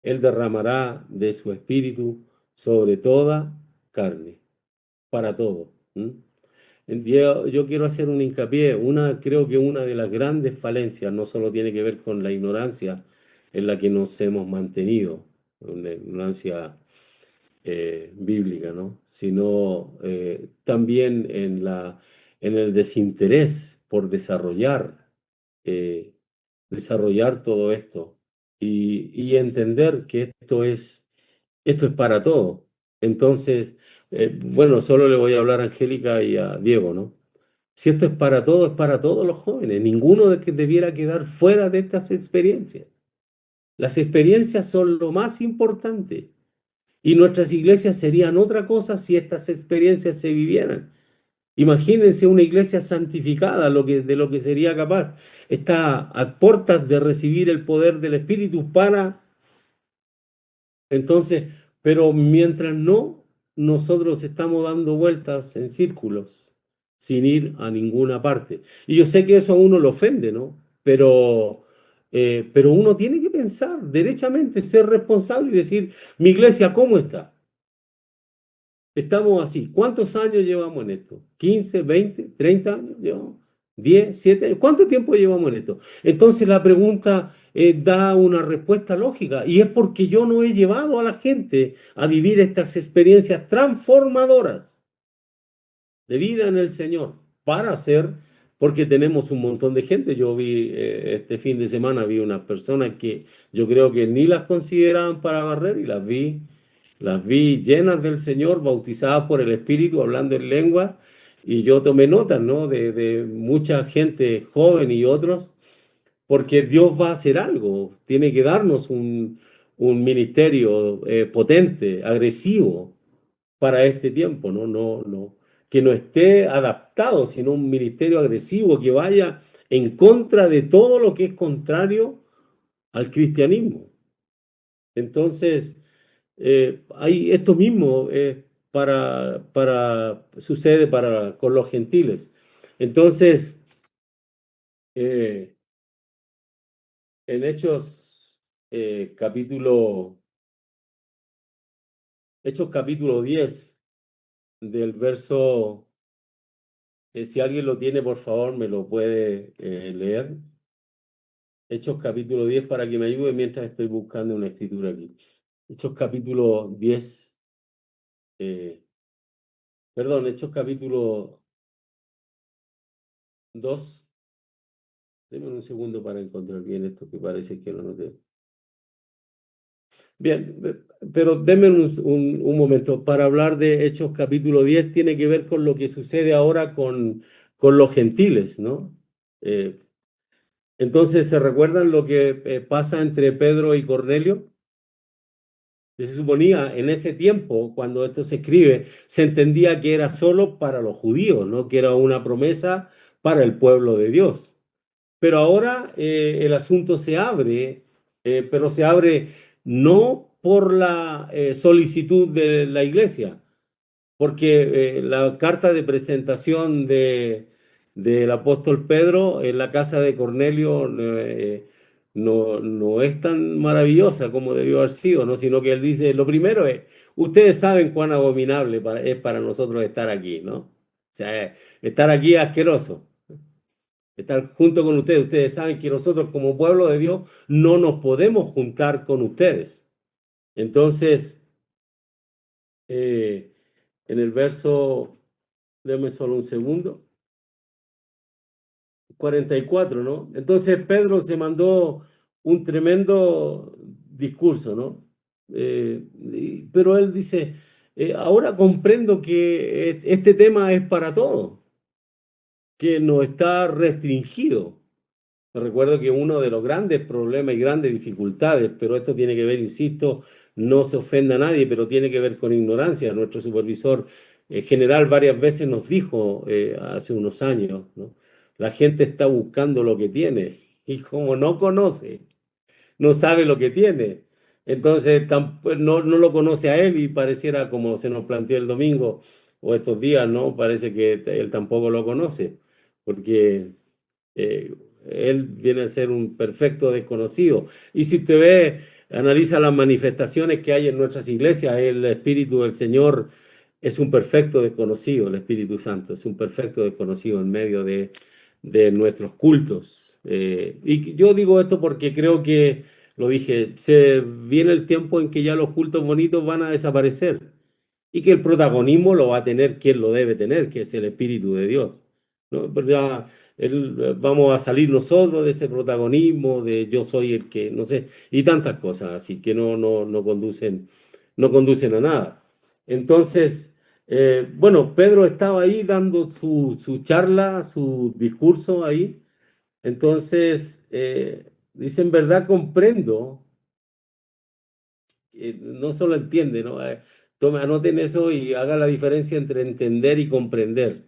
Él derramará de su espíritu sobre toda carne, para todo. ¿M? Yo quiero hacer un hincapié. Creo que una de las grandes falencias no solo tiene que ver con la ignorancia en la que nos hemos mantenido, una ignorancia bíblica, ¿no? Sino también en el desinterés por eh, desarrollar todo esto y entender que esto es para todo. Entonces, bueno, solo le voy a hablar a Angélica y a Diego, ¿no? Si esto es para todo, es para todos los jóvenes. Ninguno de que debiera quedar fuera de estas experiencias. Las experiencias son lo más importante. Y nuestras iglesias serían otra cosa si estas experiencias se vivieran. Imagínense una iglesia santificada, de lo que sería capaz. Está a puertas de recibir el poder del Espíritu entonces, pero mientras no, nosotros estamos dando vueltas en círculos, sin ir a ninguna parte. Y yo sé que eso a uno lo ofende, ¿no? Pero uno tiene que pensar derechamente, ser responsable y decir, mi iglesia, ¿cómo está? Estamos así. ¿Cuántos años llevamos en esto? ¿15, 20, 30 años llevamos? ¿10, 7 años? ¿Cuánto tiempo llevamos en esto? Entonces la pregunta da una respuesta lógica y es porque yo no he llevado a la gente a vivir estas experiencias transformadoras de vida en el Señor para hacer, porque tenemos un montón de gente. Yo vi este fin de semana, vi unas personas que yo creo que ni las consideraban para barrer y las vi llenas del Señor, bautizadas por el Espíritu, hablando en lengua, y yo tomé notas, ¿no? De mucha gente joven y otros, porque Dios va a hacer algo, tiene que darnos un ministerio potente, agresivo para este tiempo, ¿no? Que no esté adaptado, sino un ministerio agresivo que vaya en contra de todo lo que es contrario al cristianismo. Entonces, hay esto mismo sucede con los gentiles. Entonces, eh, en eh, capítulo, Hechos capítulo 10 del verso, si alguien lo tiene, por favor, me lo puede leer. Hechos capítulo 10 para que me ayude mientras estoy buscando una escritura aquí. Hechos capítulo 10, eh, perdón, Hechos capítulo 2. Denme un segundo para encontrar bien esto que parece que lo noté. Bien, pero denme un momento. Para hablar de Hechos capítulo 10 tiene que ver con lo que sucede ahora con los gentiles, ¿no? Eh, entonces, ¿se recuerdan lo que pasa entre Pedro y Cornelio? Que se suponía en ese tiempo, cuando esto se escribe, se entendía que era solo para los judíos, ¿no? Que era una promesa para el pueblo de Dios. Pero ahora el asunto se abre, pero se abre no por la solicitud de la iglesia, porque la carta de presentación del apóstol Pedro en la casa de Cornelio no es tan maravillosa como debió haber sido, ¿no? Sino que él dice, lo primero es, ustedes saben cuán abominable es para nosotros estar aquí, ¿no? O sea, estar aquí es asqueroso. Estar junto con ustedes. Ustedes saben que nosotros como pueblo de Dios no nos podemos juntar con ustedes. Entonces, eh, en el verso, déme solo un segundo, 44, ¿no? Entonces Pedro se mandó un tremendo discurso, ¿no? Pero él dice, ahora comprendo que este tema es para todos, que no está restringido. Recuerdo que uno de los grandes problemas y grandes dificultades, pero esto tiene que ver, insisto, no se ofenda a nadie, pero tiene que ver con ignorancia. Nuestro supervisor general varias veces nos dijo hace unos años, ¿no? La gente está buscando lo que tiene y como no conoce, no sabe lo que tiene. Entonces no lo conoce a él y pareciera como se nos planteó el domingo o estos días, ¿no? Parece que él tampoco lo conoce, porque eh, él viene a ser un perfecto desconocido. Y si usted ve, analiza las manifestaciones que hay en nuestras iglesias, el Espíritu del Señor es un perfecto desconocido, el Espíritu Santo es un perfecto desconocido en medio de nuestros cultos. Y yo digo esto porque creo que, lo dije, se viene el tiempo en que ya los cultos bonitos van a desaparecer y que el protagonismo lo va a tener quien lo debe tener, que es el Espíritu de Dios, ¿no? Pero ya vamos a salir nosotros de ese protagonismo, de yo soy el que, no sé, y tantas cosas, así que no conducen a nada. Entonces, bueno, Pedro estaba ahí dando su charla, su discurso ahí. Entonces, dice, en verdad comprendo, no solo entiende, ¿no? Anoten eso y haga la diferencia entre entender y comprender.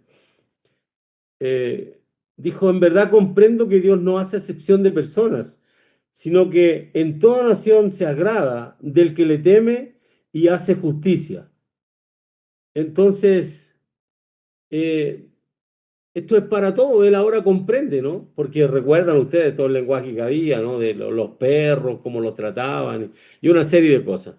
Eh, Dijo, en verdad comprendo que Dios no hace excepción de personas, sino que en toda nación se agrada del que le teme y hace justicia. Entonces, eh, esto es para todo, él ahora comprende, ¿no? Porque recuerdan ustedes todo el lenguaje que había, ¿no? De los perros, cómo los trataban y una serie de cosas.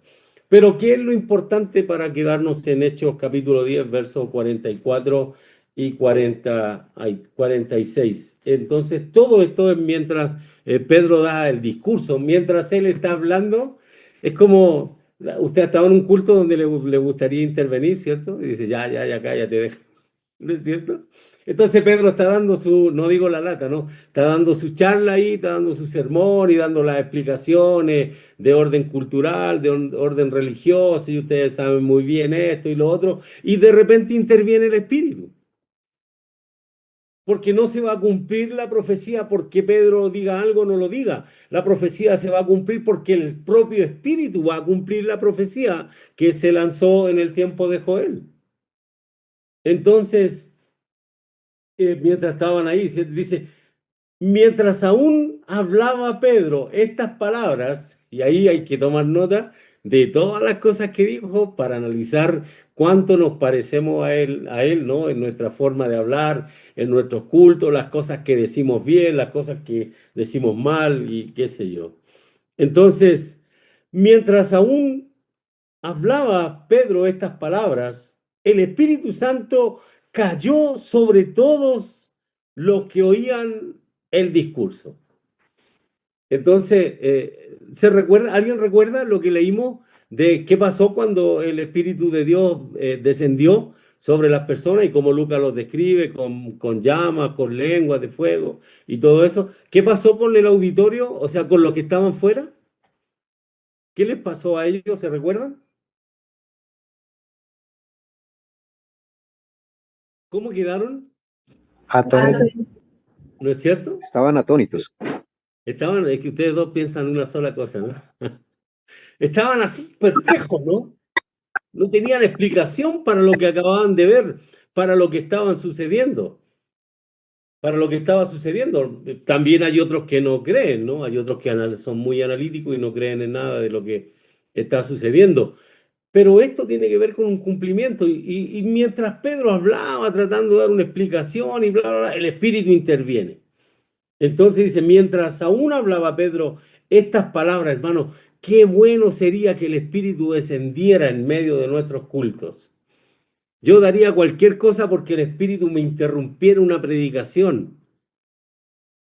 Pero ¿qué es lo importante para quedarnos en Hechos capítulo 10 versos 44 y 46? Entonces, todo esto es mientras Pedro da el discurso, mientras él está hablando, es como, usted ha estado en un culto donde le gustaría intervenir, ¿cierto? Y dice, ya, cállate, deja. ¿No es cierto? Entonces Pedro está dando no digo la lata, ¿no? Está dando su charla ahí, está dando su sermón y dando las explicaciones de orden cultural, de orden religioso, y ustedes saben muy bien esto y lo otro, y de repente interviene el Espíritu, porque no se va a cumplir la profecía porque Pedro diga algo o no lo diga. La profecía se va a cumplir porque el propio Espíritu va a cumplir la profecía que se lanzó en el tiempo de Joel. Entonces, mientras estaban ahí, dice, mientras aún hablaba Pedro estas palabras, y ahí hay que tomar nota de todas las cosas que dijo para analizar cuánto nos parecemos a él, ¿no? En nuestra forma de hablar, en nuestros cultos, las cosas que decimos bien, las cosas que decimos mal y qué sé yo. Entonces, mientras aún hablaba Pedro estas palabras, el Espíritu Santo cayó sobre todos los que oían el discurso. Entonces, ¿alguien recuerda lo que leímos de qué pasó cuando el Espíritu de Dios descendió sobre las personas y cómo Lucas los describe con llamas, con lenguas de fuego y todo eso? ¿Qué pasó con el auditorio? O sea, con los que estaban fuera. ¿Qué les pasó a ellos? ¿Se recuerdan? ¿Cómo quedaron? Atónitos. ¿No es cierto? Estaban atónitos. Estaban, es que ustedes dos piensan una sola cosa, ¿no? Estaban así perplejos, ¿no? No tenían explicación para lo que acababan de ver, para lo que estaban sucediendo, para lo que estaba sucediendo. También hay otros que no creen, ¿no? Hay otros que son muy analíticos y no creen en nada de lo que está sucediendo. Pero esto tiene que ver con un cumplimiento. Y mientras Pedro hablaba tratando de dar una explicación y bla, bla, bla, el Espíritu interviene. Entonces dice, mientras aún hablaba Pedro estas palabras, hermano, qué bueno sería que el Espíritu descendiera en medio de nuestros cultos. Yo daría cualquier cosa porque el Espíritu me interrumpiera una predicación,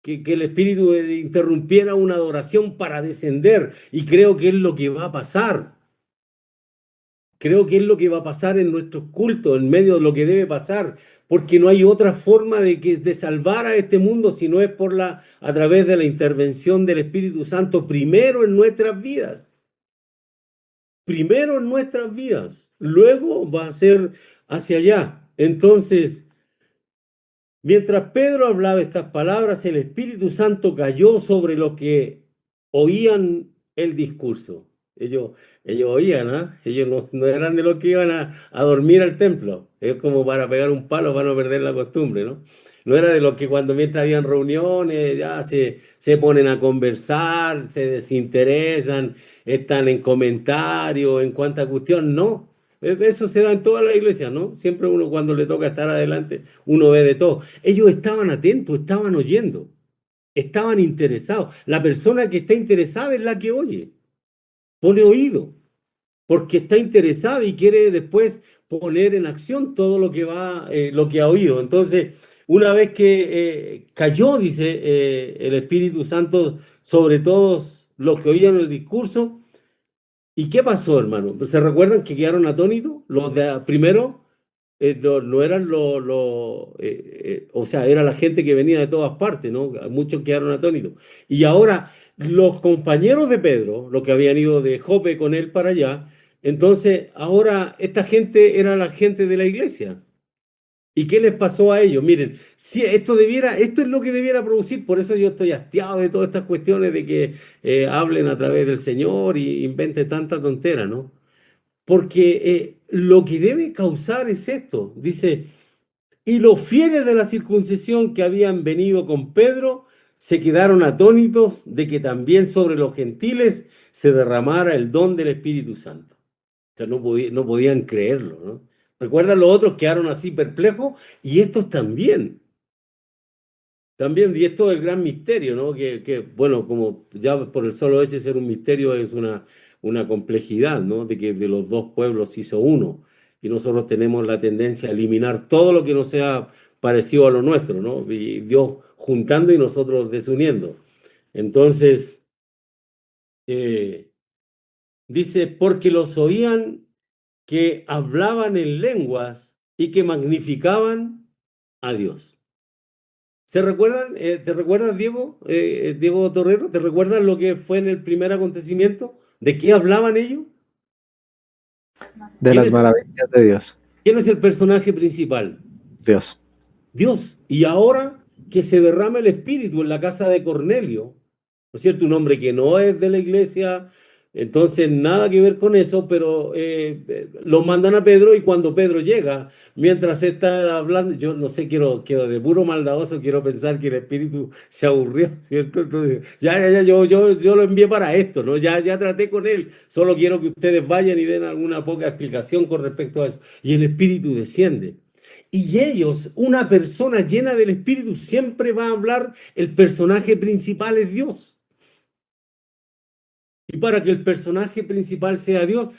que el Espíritu interrumpiera una adoración para descender. Y creo que es lo que va a pasar. Creo que es lo que va a pasar en nuestros cultos, en medio de lo que debe pasar, porque no hay otra forma de salvar a este mundo si no es a través de la intervención del Espíritu Santo, primero en nuestras vidas, primero en nuestras vidas, luego va a ser hacia allá. Entonces, mientras Pedro hablaba estas palabras, el Espíritu Santo cayó sobre los que oían el discurso. Ellos, ellos oían, ¿ah? Ellos no eran de los que iban a dormir al templo. Es como para pegar un palo para no perder la costumbre, ¿no? No era de los que cuando mientras habían reuniones ya se ponen a conversar, se desinteresan, están en comentarios, en cuanta cuestión. No, eso se da en toda la iglesia, ¿no? Siempre uno cuando le toca estar adelante, uno ve de todo. Ellos estaban atentos, estaban oyendo, estaban interesados. La persona que está interesada es la que oye, pone oído, porque está interesada y quiere después poner en acción todo lo que ha oído. Entonces, una vez que cayó, dice el Espíritu Santo, sobre todos los que oían el discurso. ¿Y qué pasó, hermano? ¿Se recuerdan que quedaron atónitos? Los de primero no eran o sea, era la gente que venía de todas partes, ¿no? Muchos quedaron atónitos. Y ahora los compañeros de Pedro, los que habían ido de Jope con él para allá, entonces ahora esta gente era la gente de la iglesia. ¿Y qué les pasó a ellos? Miren, si esto es lo que debiera producir, por eso yo estoy hastiado de todas estas cuestiones de que hablen a través del Señor y inventen tanta tontera, ¿no? Porque lo que debe causar es esto, dice, y los fieles de la circuncisión que habían venido con Pedro se quedaron atónitos de que también sobre los gentiles se derramara el don del Espíritu Santo. O sea, no podían creerlo, ¿no? Recuerdan, los otros quedaron así perplejos y estos también. También, y esto es el gran misterio, ¿no? Bueno, como ya por el solo hecho de ser un misterio es una complejidad, ¿no? De que de los dos pueblos se hizo uno. Y nosotros tenemos la tendencia a eliminar todo lo que no sea parecido a lo nuestro, ¿no? Y Dios juntando y nosotros desuniendo. Entonces, eh, dice, porque los oían que hablaban en lenguas y que magnificaban a Dios. ¿Se recuerdan? ¿Te recuerdas, Diego? Diego Torrero, ¿te recuerdas lo que fue en el primer acontecimiento? ¿De qué hablaban ellos? De ¿Quién las es, maravillas de Dios. quién es el personaje principal? Dios. Dios. Y ahora que se derrama el Espíritu en la casa de Cornelio, ¿no es cierto? Un hombre que no es de la iglesia, entonces nada que ver con eso, pero lo mandan a Pedro y cuando Pedro llega, mientras está hablando, yo no sé, quiero de puro maldadoso, quiero pensar que el Espíritu se aburrió, ¿cierto? Entonces, ya, yo lo envié para esto, ¿no? Ya traté con él, solo quiero que ustedes vayan y den alguna poca explicación con respecto a eso. Y el Espíritu desciende. Y ellos, una persona llena del Espíritu, siempre va a hablar, el personaje principal es Dios. Y para que el personaje principal sea Dios,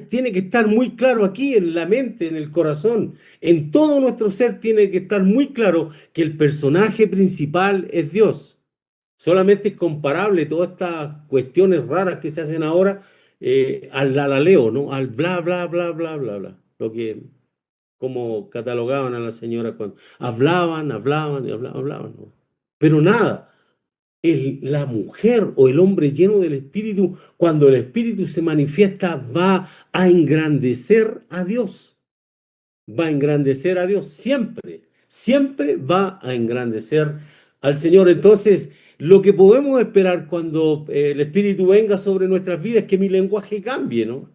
tiene que estar muy claro aquí en la mente, en el corazón, en todo nuestro ser tiene que estar muy claro que el personaje principal es Dios. Solamente es comparable todas estas cuestiones raras que se hacen ahora al laleo, ¿no? Al bla, bla, bla, bla, bla, bla. Lo que como catalogaban a la señora cuando hablaban y hablaban, ¿no? Pero nada. la mujer o el hombre lleno del Espíritu, cuando el Espíritu se manifiesta, va a engrandecer a Dios. Va a engrandecer a Dios siempre, siempre va a engrandecer al Señor. Entonces, lo que podemos esperar cuando el Espíritu venga sobre nuestras vidas es que mi lenguaje cambie, ¿no?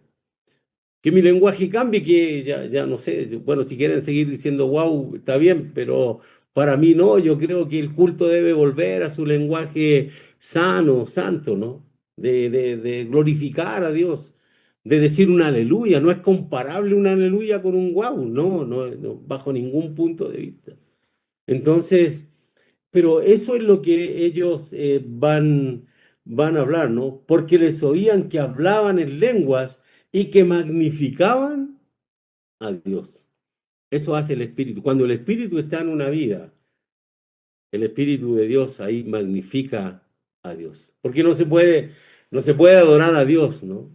Que mi lenguaje cambie, que ya no sé, bueno, si quieren seguir diciendo wow, está bien, pero para mí no, yo creo que el culto debe volver a su lenguaje sano, santo, ¿no? De glorificar a Dios, de decir un aleluya. No es comparable un aleluya con un wow, no, no, no, bajo ningún punto de vista. Entonces, pero eso es lo que ellos van a hablar, ¿no? Porque les oían que hablaban en lenguas y que magnificaban a Dios. Eso hace el Espíritu. Cuando el Espíritu está en una vida, el Espíritu de Dios ahí magnifica a Dios. Porque no se puede adorar a Dios, ¿no?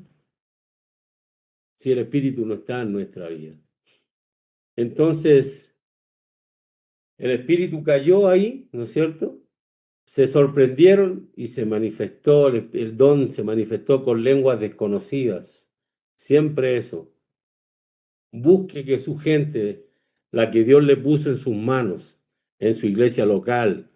Si el Espíritu no está en nuestra vida. Entonces, el Espíritu cayó ahí, ¿no es cierto? Se sorprendieron y se manifestó, el don se manifestó con lenguas desconocidas. Siempre eso. Busque que su gente, la que Dios le puso en sus manos, en su iglesia local,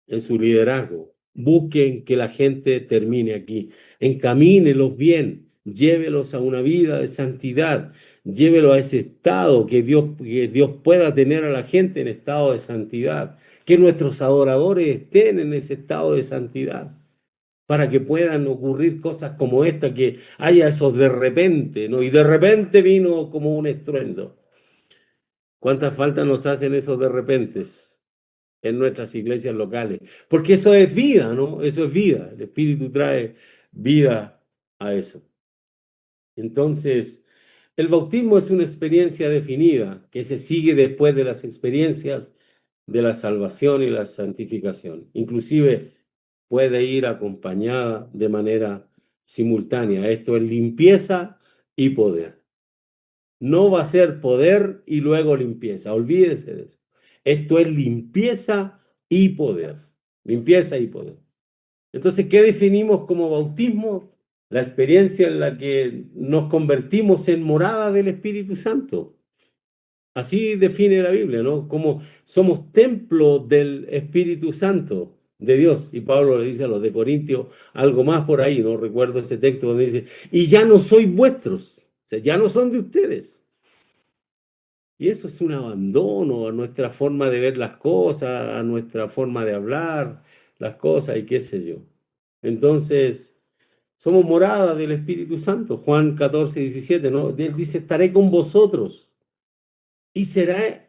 en su liderazgo, busquen que la gente termine aquí. Encamínelos bien, llévelos a una vida de santidad, llévelos a ese estado que Dios pueda tener a la gente en estado de santidad, que nuestros adoradores estén en ese estado de santidad, para que puedan ocurrir cosas como esta, que haya esos de repente, ¿no? Y de repente vino como un estruendo. ¿Cuántas faltas nos hacen esos de repentes en nuestras iglesias locales? Porque eso es vida, ¿no? Eso es vida. El Espíritu trae vida a eso. Entonces, el bautismo es una experiencia definida que se sigue después de las experiencias de la salvación y la santificación. Inclusive puede ir acompañada de manera simultánea. Esto es limpieza y poder. No va a ser poder y luego limpieza. Olvídese de eso. Esto es limpieza y poder. Limpieza y poder. Entonces, ¿qué definimos como bautismo? La experiencia en la que nos convertimos en morada del Espíritu Santo. Así define la Biblia, ¿no? Como somos templo del Espíritu Santo de Dios. Y Pablo le dice a los de Corintios algo más por ahí, no recuerdo ese texto donde dice, y ya no sois vuestros, o sea, ya no son de ustedes. Y eso es un abandono a nuestra forma de ver las cosas, a nuestra forma de hablar las cosas y qué sé yo. Entonces, somos morada del Espíritu Santo. Juan 14, 17, ¿no? Él dice, estaré con vosotros y seré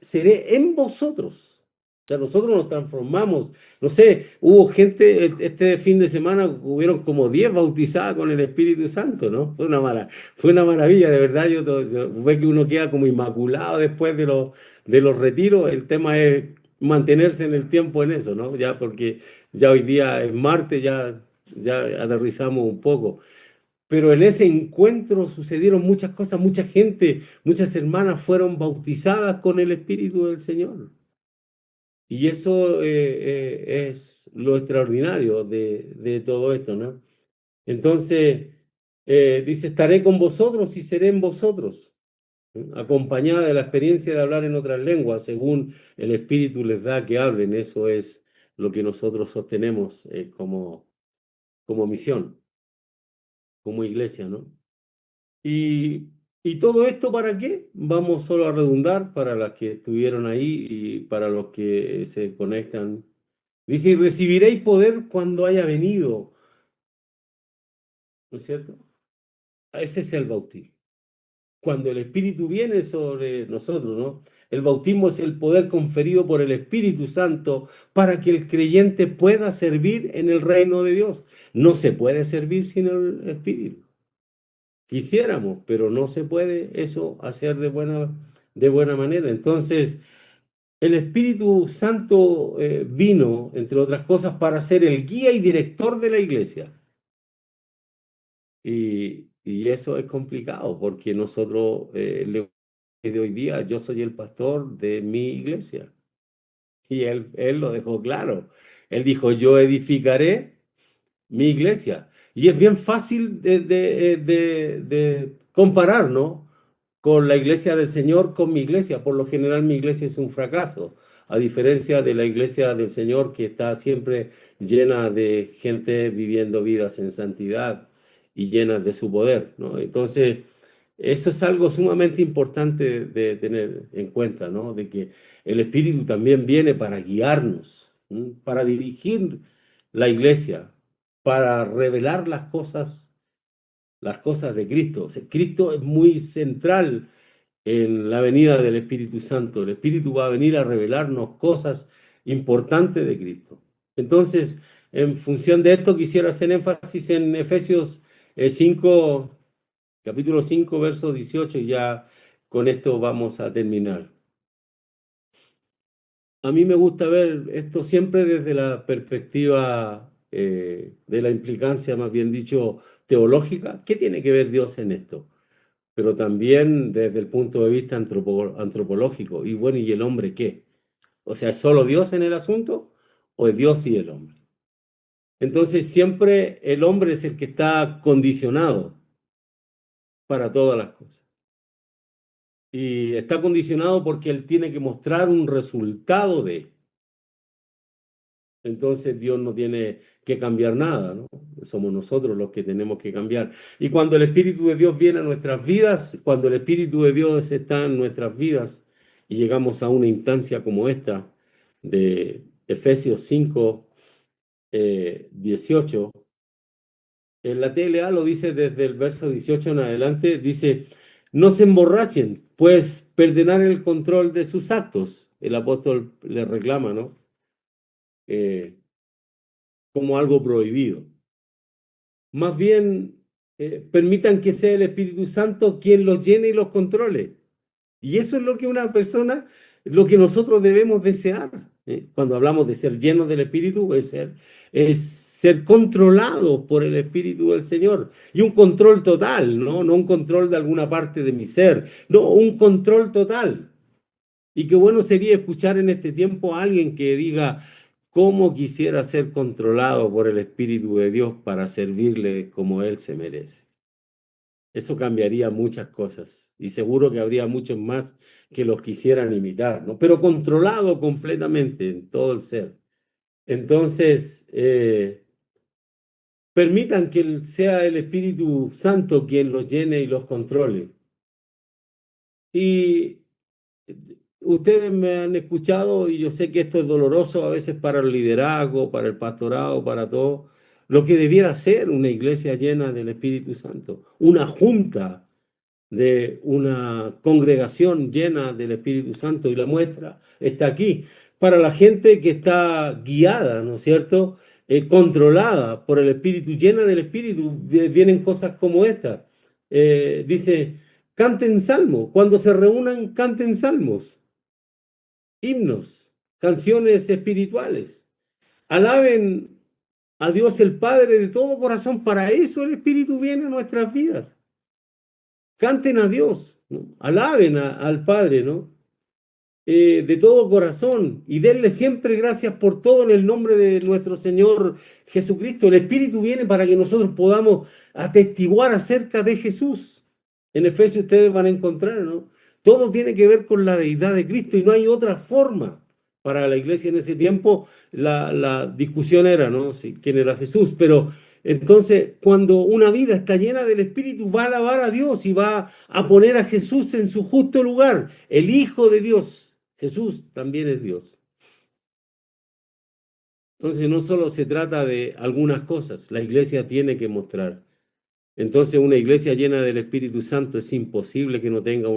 en vosotros. O sea, nosotros nos transformamos. No sé, hubo gente, este fin de semana hubieron como 10 bautizadas con el Espíritu Santo, ¿no? Fue una maravilla, de verdad. Yo ve que uno queda como inmaculado después de los retiros. El tema es mantenerse en el tiempo en eso, ¿no? Ya porque ya hoy día es martes, ya aterrizamos un poco. Pero en ese encuentro sucedieron muchas cosas, mucha gente, muchas hermanas fueron bautizadas con el Espíritu del Señor. Y eso es lo extraordinario de todo esto, ¿no? Entonces, dice, estaré con vosotros y seré en vosotros, ¿no? Acompañada de la experiencia de hablar en otras lenguas, según el Espíritu les da que hablen. Eso es lo que nosotros sostenemos como misión, como iglesia, ¿no? Y, y todo esto ¿para qué? Vamos solo a redundar para las que estuvieron ahí y para los que se conectan. Dice, y recibiréis poder cuando haya venido, ¿no es cierto? Ese es el bautismo. Cuando el Espíritu viene sobre nosotros, ¿no? El bautismo es el poder conferido por el Espíritu Santo para que el creyente pueda servir en el reino de Dios. No se puede servir sin el Espíritu. Quisiéramos, pero no se puede eso hacer de buena manera. Entonces, el Espíritu Santo vino, entre otras cosas, para ser el guía y director de la iglesia. Y eso es complicado porque nosotros, de hoy día, yo soy el pastor de mi iglesia. Y él lo dejó claro. Él dijo, yo edificaré mi iglesia. Y es bien fácil de comparar, ¿no? Con la iglesia del Señor, con mi iglesia. Por lo general mi iglesia es un fracaso, a diferencia de la iglesia del Señor que está siempre llena de gente viviendo vidas en santidad y llenas de su poder, ¿no? Entonces, eso es algo sumamente importante de tener en cuenta, ¿no? De que el Espíritu también viene para guiarnos, ¿m? Para dirigir la iglesia, para revelar las cosas de Cristo. O sea, Cristo es muy central en la venida del Espíritu Santo. El Espíritu va a venir a revelarnos cosas importantes de Cristo. Entonces, en función de esto, quisiera hacer énfasis en Efesios 5, capítulo 5, verso 18, y ya con esto vamos a terminar. A mí me gusta ver esto siempre desde la perspectiva de la implicancia, más bien dicho, teológica. ¿Qué tiene que ver Dios en esto? Pero también desde el punto de vista antropológico. Y bueno, ¿y el hombre qué? O sea, ¿es solo Dios en el asunto o es Dios y el hombre? Entonces siempre el hombre es el que está condicionado para todas las cosas. Y está condicionado porque él tiene que mostrar un resultado de. Entonces Dios no tiene que cambiar nada, ¿no? Somos nosotros los que tenemos que cambiar. Y cuando el Espíritu de Dios viene a nuestras vidas, cuando el Espíritu de Dios está en nuestras vidas y llegamos a una instancia como esta de Efesios 5, 18, en la TLA lo dice desde el verso 18 en adelante, dice, no se emborrachen, pues perderán el control de sus actos. El apóstol le reclama, ¿no? Como algo prohibido. Más bien, permitan que sea el Espíritu Santo quien los llene y los controle. Y eso es lo que una persona, lo que nosotros debemos desear. Cuando hablamos de ser llenos del Espíritu, es ser controlado por el Espíritu del Señor. Y un control total, ¿no? No un control de alguna parte de mi ser, no, un control total. Y qué bueno sería escuchar en este tiempo a alguien que diga, cómo quisiera ser controlado por el Espíritu de Dios para servirle como Él se merece. Eso cambiaría muchas cosas y seguro que habría muchos más que los quisieran imitar, ¿no? Pero controlado completamente en todo el ser. Entonces, permitan que sea el Espíritu Santo quien los llene y los controle. Y ustedes me han escuchado y yo sé que esto es doloroso a veces para el liderazgo, para el pastorado, para todo. Lo que debiera ser una iglesia llena del Espíritu Santo, una junta de una congregación llena del Espíritu Santo y la muestra está aquí. Para la gente que está guiada, ¿no es cierto? Controlada por el Espíritu, llena del Espíritu, vienen cosas como esta. Dice, canten salmos, cuando se reúnan, canten salmos, himnos, canciones espirituales. Alaben a Dios el Padre de todo corazón, para eso el Espíritu viene a nuestras vidas. Canten a Dios, ¿no? Alaben al Padre, ¿no? De todo corazón y denle siempre gracias por todo en el nombre de nuestro Señor Jesucristo. El Espíritu viene para que nosotros podamos atestiguar acerca de Jesús. En Efesios ustedes van a encontrar, ¿no? Todo tiene que ver con la deidad de Cristo y no hay otra forma. Para la iglesia en ese tiempo la discusión era, ¿no? Sí, quién era Jesús, pero entonces cuando una vida está llena del Espíritu va a alabar a Dios y va a poner a Jesús en su justo lugar, el Hijo de Dios. Jesús también es Dios. Entonces no solo se trata de algunas cosas, la iglesia tiene que mostrar. Entonces una iglesia llena del Espíritu Santo es imposible que no tenga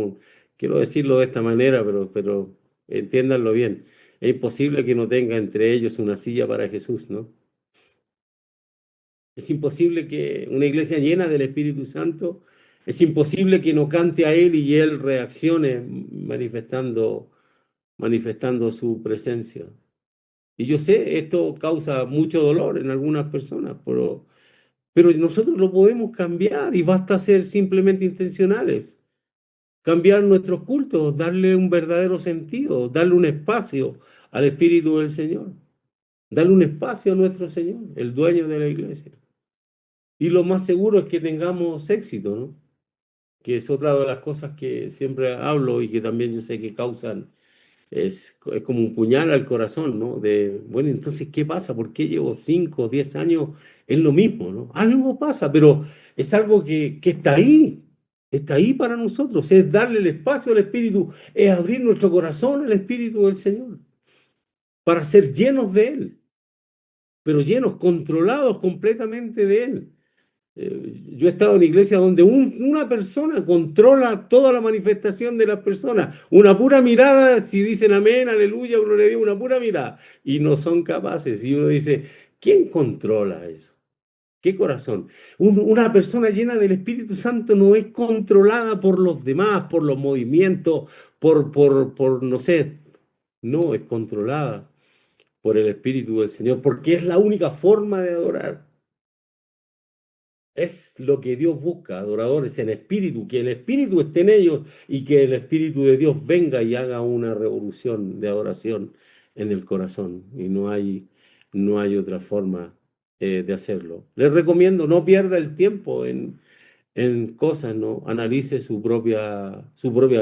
quiero decirlo de esta manera, pero entiéndanlo bien, es imposible que no tenga entre ellos una silla para Jesús, ¿no? Es imposible que una iglesia llena del Espíritu Santo, es imposible que no cante a Él y Él reaccione manifestando su presencia. Y yo sé, esto causa mucho dolor en algunas personas, pero nosotros lo podemos cambiar y basta ser simplemente intencionales. cambiar nuestros cultos, darle un verdadero sentido, darle un espacio al Espíritu del Señor, darle un espacio a nuestro Señor, el dueño de la iglesia. Y lo más seguro es que tengamos éxito, ¿no? Que es otra de las cosas que siempre hablo y que también yo sé que causan, es como un puñal al corazón, ¿no? De, bueno, entonces, ¿qué pasa? ¿Por qué llevo 5 o 10 años en lo mismo, ¿no? Algo pasa, pero es algo que está ahí para nosotros, es darle el espacio al Espíritu, es abrir nuestro corazón al Espíritu del Señor, para ser llenos de Él, pero llenos, controlados completamente de Él. Yo he estado en iglesias donde una persona controla toda la manifestación de las personas. Una pura mirada, si dicen amén, aleluya, gloria a Dios, una pura mirada. Y no son capaces. Y uno dice, ¿quién controla eso? ¿Qué corazón? Una persona llena del Espíritu Santo no es controlada por los demás, por los movimientos, por no sé. No, es controlada por el Espíritu del Señor, porque es la única forma de adorar. Es lo que Dios busca, adoradores en espíritu, que el espíritu esté en ellos y que el espíritu de Dios venga y haga una revolución de adoración en el corazón. Y no hay otra forma de hacerlo. Les recomiendo, no pierda el tiempo en cosas, ¿no? Analice su propia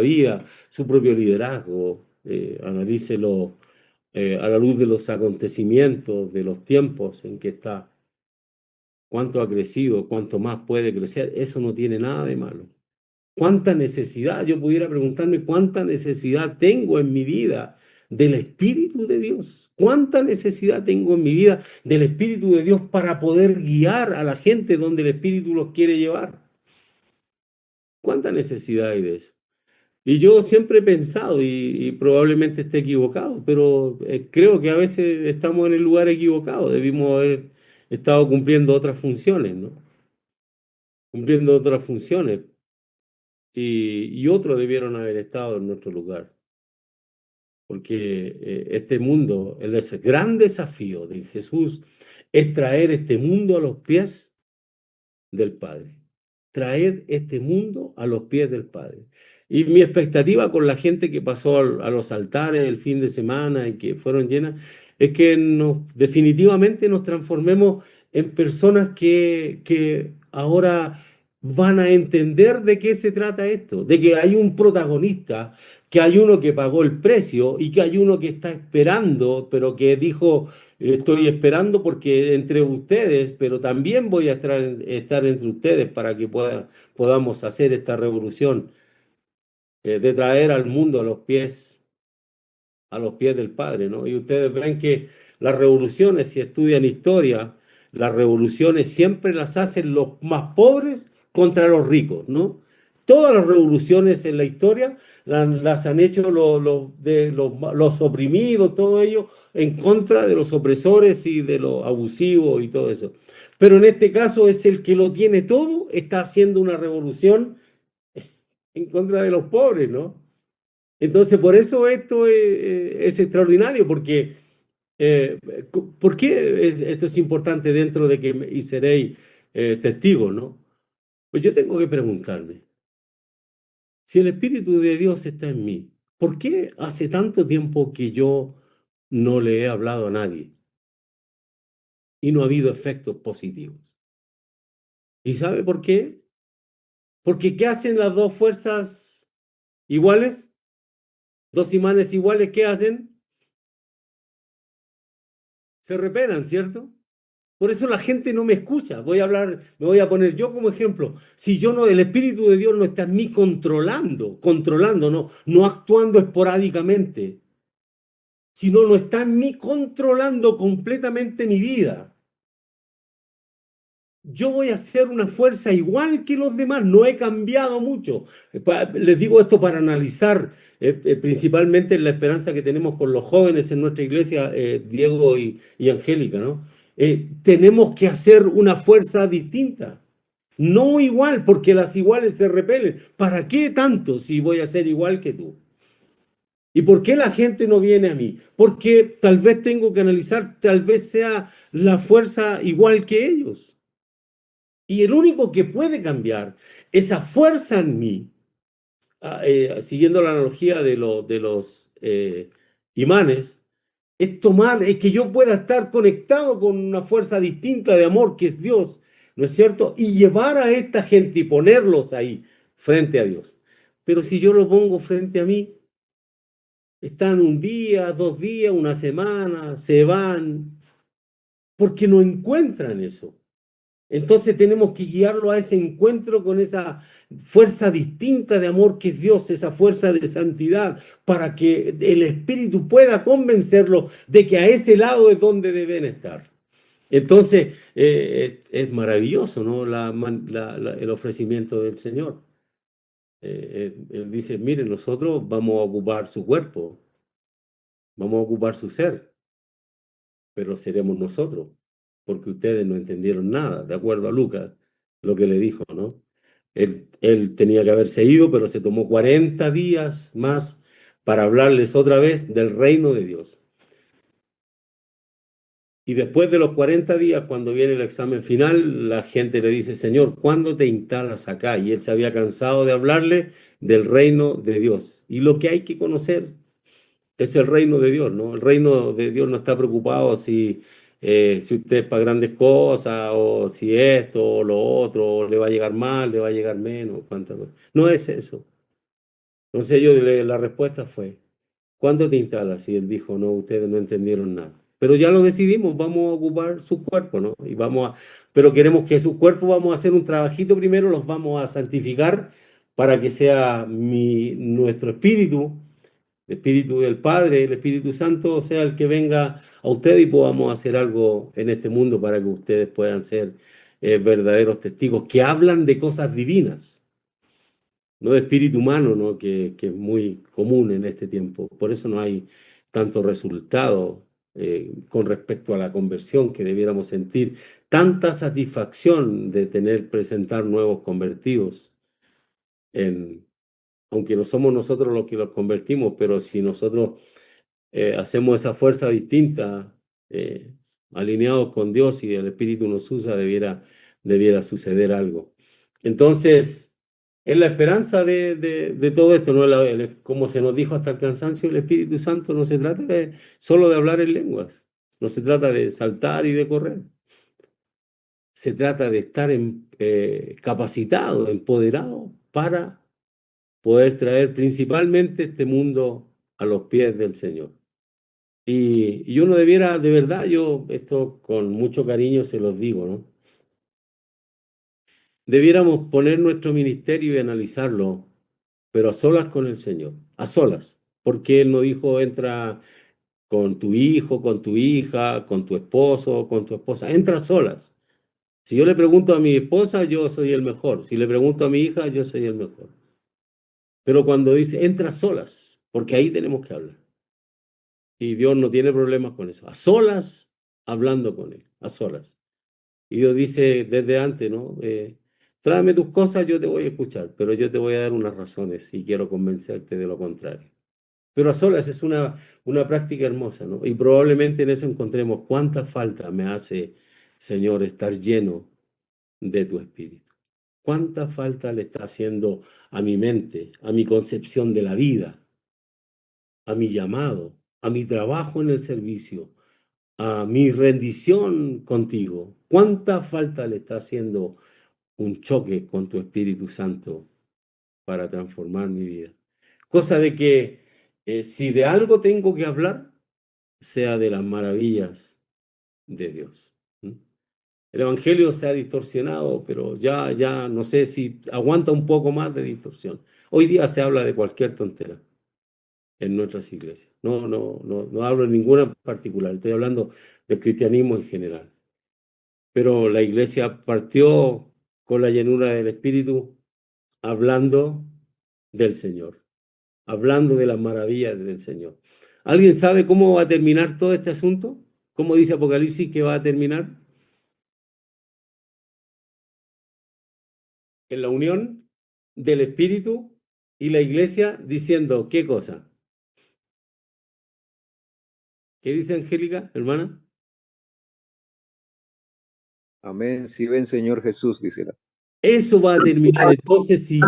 vida, su propio liderazgo, analícelo a la luz de los acontecimientos, de los tiempos en que está, cuánto ha crecido, cuánto más puede crecer, eso no tiene nada de malo. ¿Cuánta necesidad? Yo pudiera preguntarme cuánta necesidad tengo en mi vida del Espíritu de Dios. ¿Cuánta necesidad tengo en mi vida del Espíritu de Dios para poder guiar a la gente donde el Espíritu los quiere llevar? ¿Cuánta necesidad hay de eso? Y yo siempre he pensado, y probablemente esté equivocado, pero creo que a veces estamos en el lugar equivocado. Debimos haber estado cumpliendo otras funciones, ¿no? Cumpliendo otras funciones. Y otros debieron haber estado en nuestro lugar. Porque este mundo, el gran desafío de Jesús es traer este mundo a los pies del Padre. Traer este mundo a los pies del Padre. Y mi expectativa con la gente que pasó a los altares el fin de semana y que fueron llenas, es que definitivamente nos transformemos en personas que ahora van a entender de qué se trata esto, de que hay un protagonista, que hay uno que pagó el precio y que hay uno que está esperando, pero que dijo, estoy esperando porque entre ustedes, pero también voy a estar entre ustedes para que podamos hacer esta revolución de traer al mundo a los pies del Padre, ¿no? Y ustedes ven que las revoluciones, si estudian historia, las revoluciones siempre las hacen los más pobres contra los ricos, ¿no? Todas las revoluciones en la historia las han hecho los oprimidos, todo ello, en contra de los opresores y de los abusivos y todo eso. Pero en este caso es el que lo tiene todo, está haciendo una revolución en contra de los pobres, ¿no? Entonces, por eso esto es extraordinario, porque eh, ¿por qué esto es importante dentro de que y seréis testigos, ¿no? Pues yo tengo que preguntarme, si el Espíritu de Dios está en mí, ¿por qué hace tanto tiempo que yo no le he hablado a nadie y no ha habido efectos positivos? ¿Y sabe por qué? Porque ¿qué hacen las dos fuerzas iguales? Dos imanes iguales, ¿qué hacen? Se repelan, ¿cierto? Por eso la gente no me escucha. Me voy a poner yo como ejemplo. Si yo no, el Espíritu de Dios no está en mí controlando, no actuando esporádicamente, sino no está en mí controlando completamente mi vida. Yo voy a ser una fuerza igual que los demás, no he cambiado mucho. Les digo esto para analizar principalmente la esperanza que tenemos con los jóvenes en nuestra iglesia, Diego y Angélica, ¿no? Tenemos que hacer una fuerza distinta, no igual, porque las iguales se repelen. ¿Para qué tanto si voy a ser igual que tú? ¿Y por qué la gente no viene a mí? Porque tal vez tengo que analizar, tal vez sea la fuerza igual que ellos. Y el único que puede cambiar esa fuerza en mí siguiendo la analogía de los imanes, es tomar, es que yo pueda estar conectado con una fuerza distinta de amor que es Dios, ¿no es cierto? Y llevar a esta gente y ponerlos ahí frente a Dios. Pero si yo lo pongo frente a mí, están un día, 2 días, una semana, se van, porque no encuentran eso. Entonces tenemos que guiarlo a ese encuentro con esa fuerza distinta de amor que es Dios, esa fuerza de santidad, para que el Espíritu pueda convencerlo de que a ese lado es donde deben estar. Entonces es maravilloso, ¿no? El ofrecimiento del Señor. Él dice, miren, nosotros vamos a ocupar su cuerpo, vamos a ocupar su ser, pero seremos nosotros, porque ustedes no entendieron nada, de acuerdo a Lucas, lo que le dijo, ¿no? Él tenía que haberse ido, pero se tomó 40 días más para hablarles otra vez del reino de Dios. Y después de los 40 días, cuando viene el examen final, la gente le dice, Señor, ¿cuándo te instalas acá? Y él se había cansado de hablarle del reino de Dios. Y lo que hay que conocer es el reino de Dios, ¿no? El reino de Dios no está preocupado si usted es para grandes cosas, o si esto, o lo otro, o le va a llegar mal, le va a llegar menos, cuántas cosas. No es eso. Entonces la respuesta fue, ¿cuándo te instalas? Y él dijo, no, ustedes no entendieron nada. Pero ya lo decidimos, vamos a ocupar su cuerpo, ¿no? Pero queremos que su cuerpo, vamos a hacer un trabajito primero, los vamos a santificar para que sea nuestro espíritu, el Espíritu del Padre, el Espíritu Santo, sea el que venga a ustedes y podamos hacer algo en este mundo para que ustedes puedan ser verdaderos testigos que hablan de cosas divinas, no de espíritu humano, ¿no? Que es muy común en este tiempo. Por eso no hay tanto resultado con respecto a la conversión que debiéramos sentir, tanta satisfacción de presentar nuevos convertidos en, aunque no somos nosotros los que los convertimos, pero si nosotros hacemos esa fuerza distinta, alineados con Dios y el Espíritu nos usa, debiera suceder algo. Entonces, es la esperanza de todo esto, ¿no? Como se nos dijo hasta el cansancio, el Espíritu Santo no se trata solo de hablar en lenguas, no se trata de saltar y de correr, se trata de estar capacitado, empoderado para poder traer principalmente este mundo a los pies del Señor. Y uno debiera, de verdad, yo esto con mucho cariño se los digo, ¿no? Debiéramos poner nuestro ministerio y analizarlo, pero a solas con el Señor, a solas, porque Él no dijo entra con tu hijo, con tu hija, con tu esposo, con tu esposa, entra a solas. Si yo le pregunto a mi esposa, yo soy el mejor. Si le pregunto a mi hija, yo soy el mejor. Pero cuando dice entra a solas, porque ahí tenemos que hablar. Y Dios no tiene problemas con eso. A solas, hablando con Él, a solas. Y Dios dice desde antes, ¿no? Tráeme tus cosas, yo te voy a escuchar, pero yo te voy a dar unas razones y quiero convencerte de lo contrario. Pero a solas es una práctica hermosa, ¿no? Y probablemente en eso encontremos cuánta falta me hace, Señor, estar lleno de tu espíritu. Cuánta falta le está haciendo a mi mente, a mi concepción de la vida, a mi llamado, a mi trabajo en el servicio, a mi rendición contigo. ¿Cuánta falta le está haciendo un choque con tu Espíritu Santo para transformar mi vida? Cosa de que si de algo tengo que hablar, sea de las maravillas de Dios. ¿Mm? El Evangelio se ha distorsionado, pero ya no sé si aguanta un poco más de distorsión. Hoy día se habla de cualquier tontera en nuestras iglesias. No hablo en ninguna en particular, estoy hablando del cristianismo en general. Pero la iglesia partió con la llenura del Espíritu hablando del Señor, hablando de las maravillas del Señor. ¿Alguien sabe cómo va a terminar todo este asunto? ¿Cómo dice Apocalipsis que va a terminar? En la unión del Espíritu y la iglesia diciendo, ¿qué cosa? ¿Qué dice Angélica, hermana? Amén. Sí ven, Señor Jesús, dice la. Eso va a terminar. Entonces, y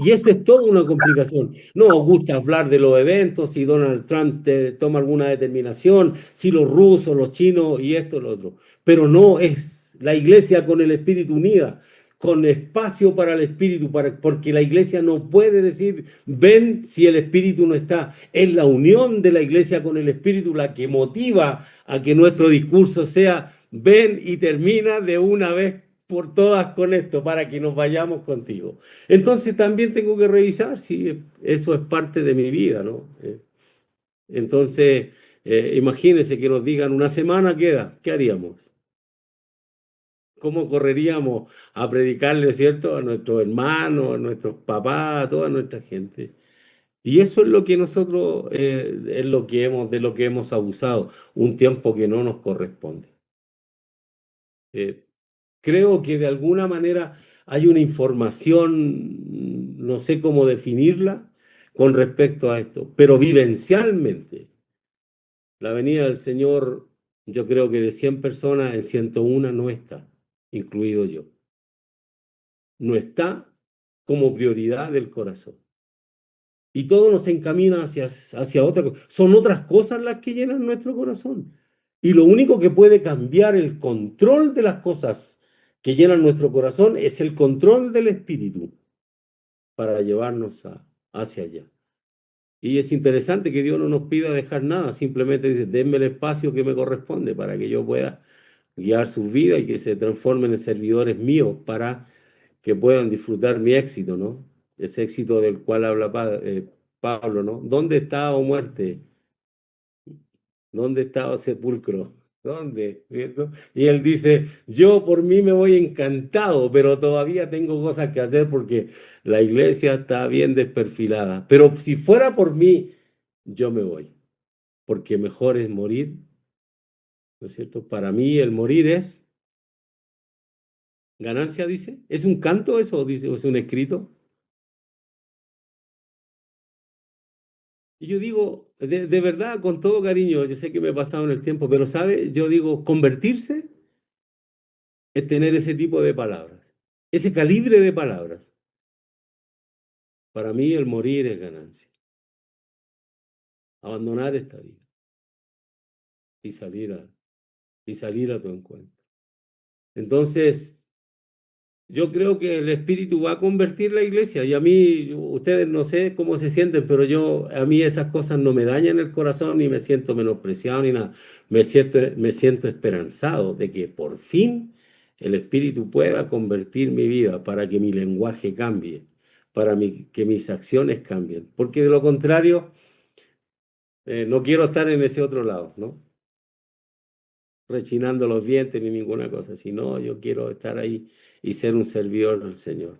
esto es toda una complicación. No os gusta hablar de los eventos, si Donald Trump toma alguna determinación, si los rusos, los chinos y esto, lo otro. Pero no es la iglesia con el espíritu unida, con espacio para el espíritu, porque la iglesia no puede decir, ven si el espíritu no está. Es la unión de la iglesia con el espíritu la que motiva a que nuestro discurso sea, ven y termina de una vez por todas con esto para que nos vayamos contigo. Entonces también tengo que revisar si eso es parte de mi vida, ¿no? Entonces, imagínense que nos digan una semana queda, ¿qué haríamos? ¿Cómo correríamos a predicarle, cierto, a nuestros hermanos, a nuestros papás, a toda nuestra gente? Y eso es lo que nosotros, es lo que de lo que hemos abusado, un tiempo que no nos corresponde. Eh, Creo que de alguna manera hay una información, no sé cómo definirla, con respecto a esto, pero vivencialmente, la venida del Señor, yo creo que de 100 personas, en 101 no está, incluido yo. No está como prioridad del corazón. Y todo nos encamina hacia otra cosa. Son otras cosas las que llenan nuestro corazón. Y lo único que puede cambiar el control de las cosas que llenan nuestro corazón es el control del espíritu para llevarnos hacia allá. Y es interesante que Dios no nos pida dejar nada, simplemente dice, denme el espacio que me corresponde para que yo pueda guiar sus vidas y que se transformen en servidores míos para que puedan disfrutar mi éxito, ¿no? Ese éxito del cual habla Pablo, ¿no? ¿Dónde está, oh muerte? ¿Dónde está, oh sepulcro? ¿Dónde? ¿Cierto? Y él dice, yo por mí me voy encantado, pero todavía tengo cosas que hacer porque la iglesia está bien desperfilada. Pero si fuera por mí, yo me voy, porque mejor es morir, ¿no es cierto? Para mí el morir es ganancia, dice. ¿Es un canto eso, dice, o es un escrito? Y yo digo, de verdad, con todo cariño, yo sé que me he pasado en el tiempo, pero ¿sabe? Yo digo, convertirse es tener ese tipo de palabras, ese calibre de palabras. Para mí el morir es ganancia. Abandonar esta vida y salir a tu encuentro. Entonces, yo creo que el Espíritu va a convertir la iglesia y a mí, ustedes no sé cómo se sienten, pero a mí esas cosas no me dañan el corazón ni me siento menospreciado ni nada. Me siento esperanzado de que por fin el Espíritu pueda convertir mi vida para que mi lenguaje cambie, que mis acciones cambien. Porque de lo contrario, no quiero estar en ese otro lado, ¿no? Rechinando los dientes ni ninguna cosa, sino yo quiero estar ahí y ser un servidor del Señor.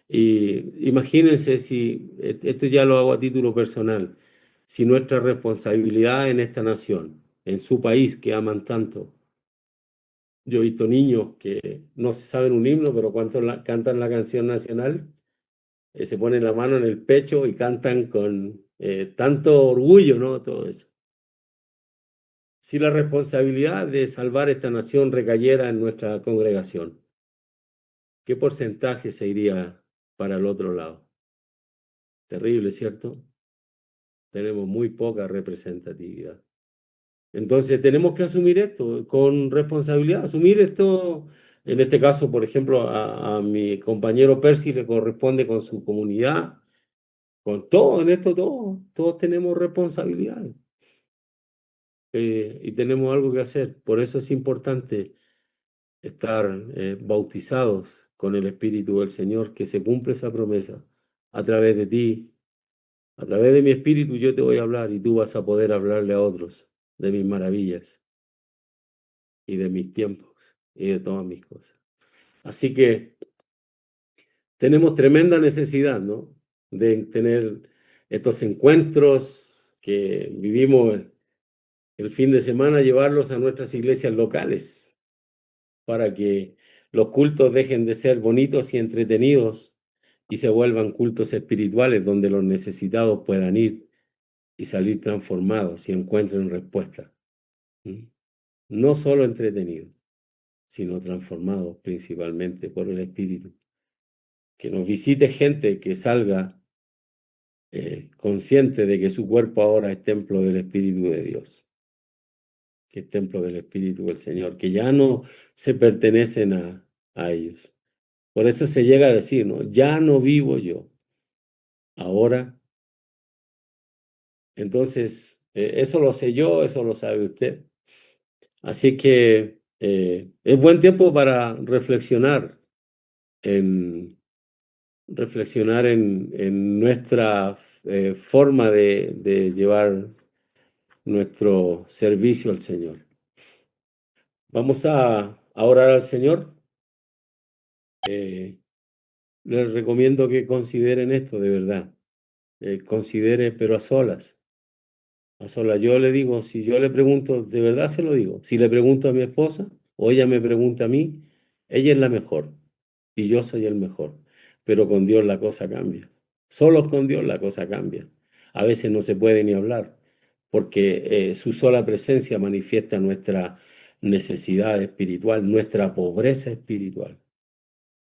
Y imagínense si, esto ya lo hago a título personal, si nuestra responsabilidad en esta nación, en su país que aman tanto, yo he visto niños que no se saben un himno, pero cuando cantan la canción nacional, se ponen la mano en el pecho y cantan con tanto orgullo, ¿no? Todo eso. Si la responsabilidad de salvar esta nación recayera en nuestra congregación, ¿qué porcentaje se iría para el otro lado? Terrible, ¿cierto? Tenemos muy poca representatividad. Entonces tenemos que asumir esto con responsabilidad, asumir esto, en este caso, por ejemplo, a mi compañero Percy le corresponde con su comunidad, con todo, en esto todos tenemos responsabilidades y tenemos algo que hacer. Por eso es importante estar bautizados con el Espíritu del Señor, que se cumple esa promesa a través de ti. A través de mi espíritu yo te voy a hablar y tú vas a poder hablarle a otros de mis maravillas y de mis tiempos y de todas mis cosas. Así que tenemos tremenda necesidad, ¿no? De tener estos encuentros que vivimos el fin de semana, llevarlos a nuestras iglesias locales para que los cultos dejen de ser bonitos y entretenidos y se vuelvan cultos espirituales donde los necesitados puedan ir y salir transformados y encuentren respuesta. ¿Mm? No solo entretenido, sino transformados principalmente por el Espíritu. Que nos visite gente que salga consciente de que su cuerpo ahora es templo del Espíritu de Dios, que es templo del Espíritu del Señor, que ya no se pertenecen a ellos. Por eso se llega a decir, ¿no? Ya no vivo yo, ahora. Entonces, eso lo sé yo, eso lo sabe usted. Así que es buen tiempo para reflexionar en nuestra forma de llevar nuestro servicio al Señor. Vamos a orar al Señor. Les recomiendo que consideren esto de verdad. Considere, pero a solas. A solas. Yo le digo, si yo le pregunto, de verdad se lo digo. Si le pregunto a mi esposa o ella me pregunta a mí, ella es la mejor y yo soy el mejor. Pero con Dios la cosa cambia. Solo con Dios la cosa cambia. A veces no se puede ni hablar porque su sola presencia manifiesta nuestra necesidad espiritual, nuestra pobreza espiritual,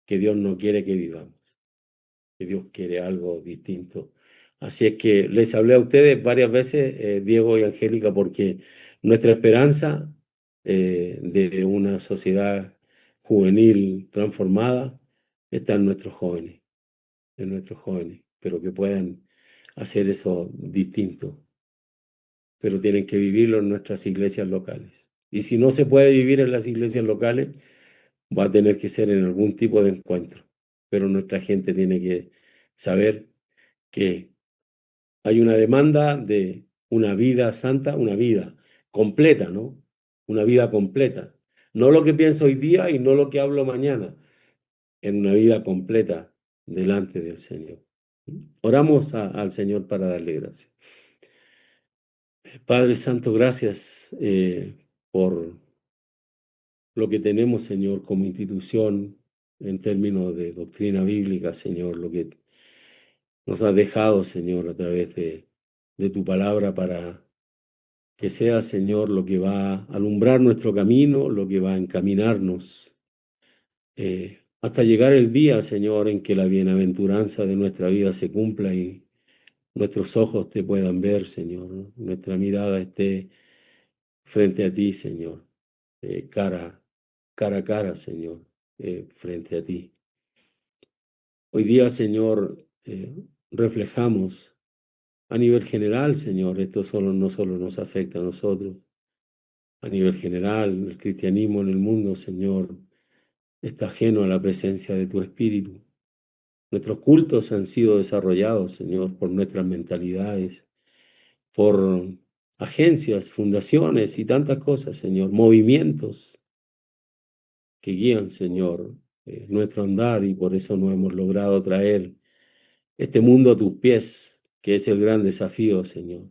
que Dios no quiere que vivamos, que Dios quiere algo distinto. Así es que les hablé a ustedes varias veces, Diego y Angélica, porque nuestra esperanza de una sociedad juvenil transformada está en nuestros jóvenes, pero que puedan hacer eso distinto, pero tienen que vivirlo en nuestras iglesias locales. Y si no se puede vivir en las iglesias locales, va a tener que ser en algún tipo de encuentro, pero nuestra gente tiene que saber que hay una demanda de una vida santa, una vida completa, ¿no? Una vida completa. No lo que pienso hoy día y no lo que hablo mañana, en una vida completa delante del Señor. Oramos al Señor para darle gracias. Padre Santo, gracias por lo que tenemos, Señor, como institución en términos de doctrina bíblica, Señor, lo que nos has dejado, Señor, a través de tu palabra para que sea, Señor, lo que va a alumbrar nuestro camino, lo que va a encaminarnos hasta llegar el día, Señor, en que la bienaventuranza de nuestra vida se cumpla y nuestros ojos te puedan ver, Señor, ¿no? Nuestra mirada esté frente a ti, Señor, cara a cara, Señor, frente a ti. Hoy día, Señor, reflejamos a nivel general, Señor, esto no solo nos afecta a nosotros, a nivel general, el cristianismo en el mundo, Señor, está ajeno a la presencia de tu Espíritu. Nuestros cultos han sido desarrollados, Señor, por nuestras mentalidades, por agencias, fundaciones y tantas cosas, Señor, movimientos que guían, Señor, nuestro andar y por eso no hemos logrado traer este mundo a tus pies, que es el gran desafío, Señor,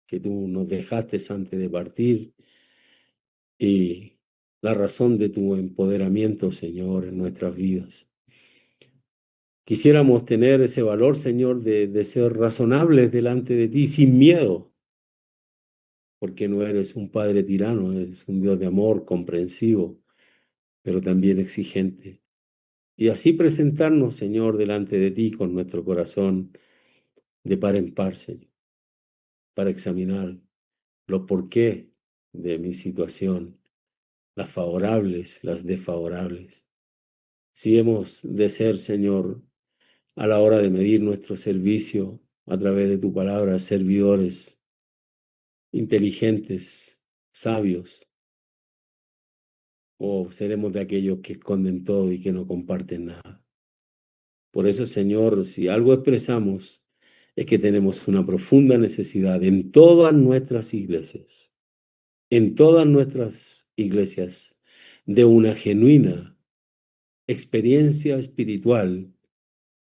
que tú nos dejaste antes de partir y la razón de tu empoderamiento, Señor, en nuestras vidas. Quisiéramos tener ese valor, Señor, de ser razonables delante de ti sin miedo, porque no eres un Padre tirano, eres un Dios de amor, comprensivo, pero también exigente. Y así presentarnos, Señor, delante de ti con nuestro corazón de par en par, Señor, para examinar los porqué de mi situación, las favorables, las desfavorables. Si hemos de ser, Señor, a la hora de medir nuestro servicio a través de tu palabra, servidores inteligentes, sabios, o seremos de aquellos que esconden todo y que no comparten nada. Por eso, Señor, si algo expresamos, es que tenemos una profunda necesidad en todas nuestras iglesias, de una genuina experiencia espiritual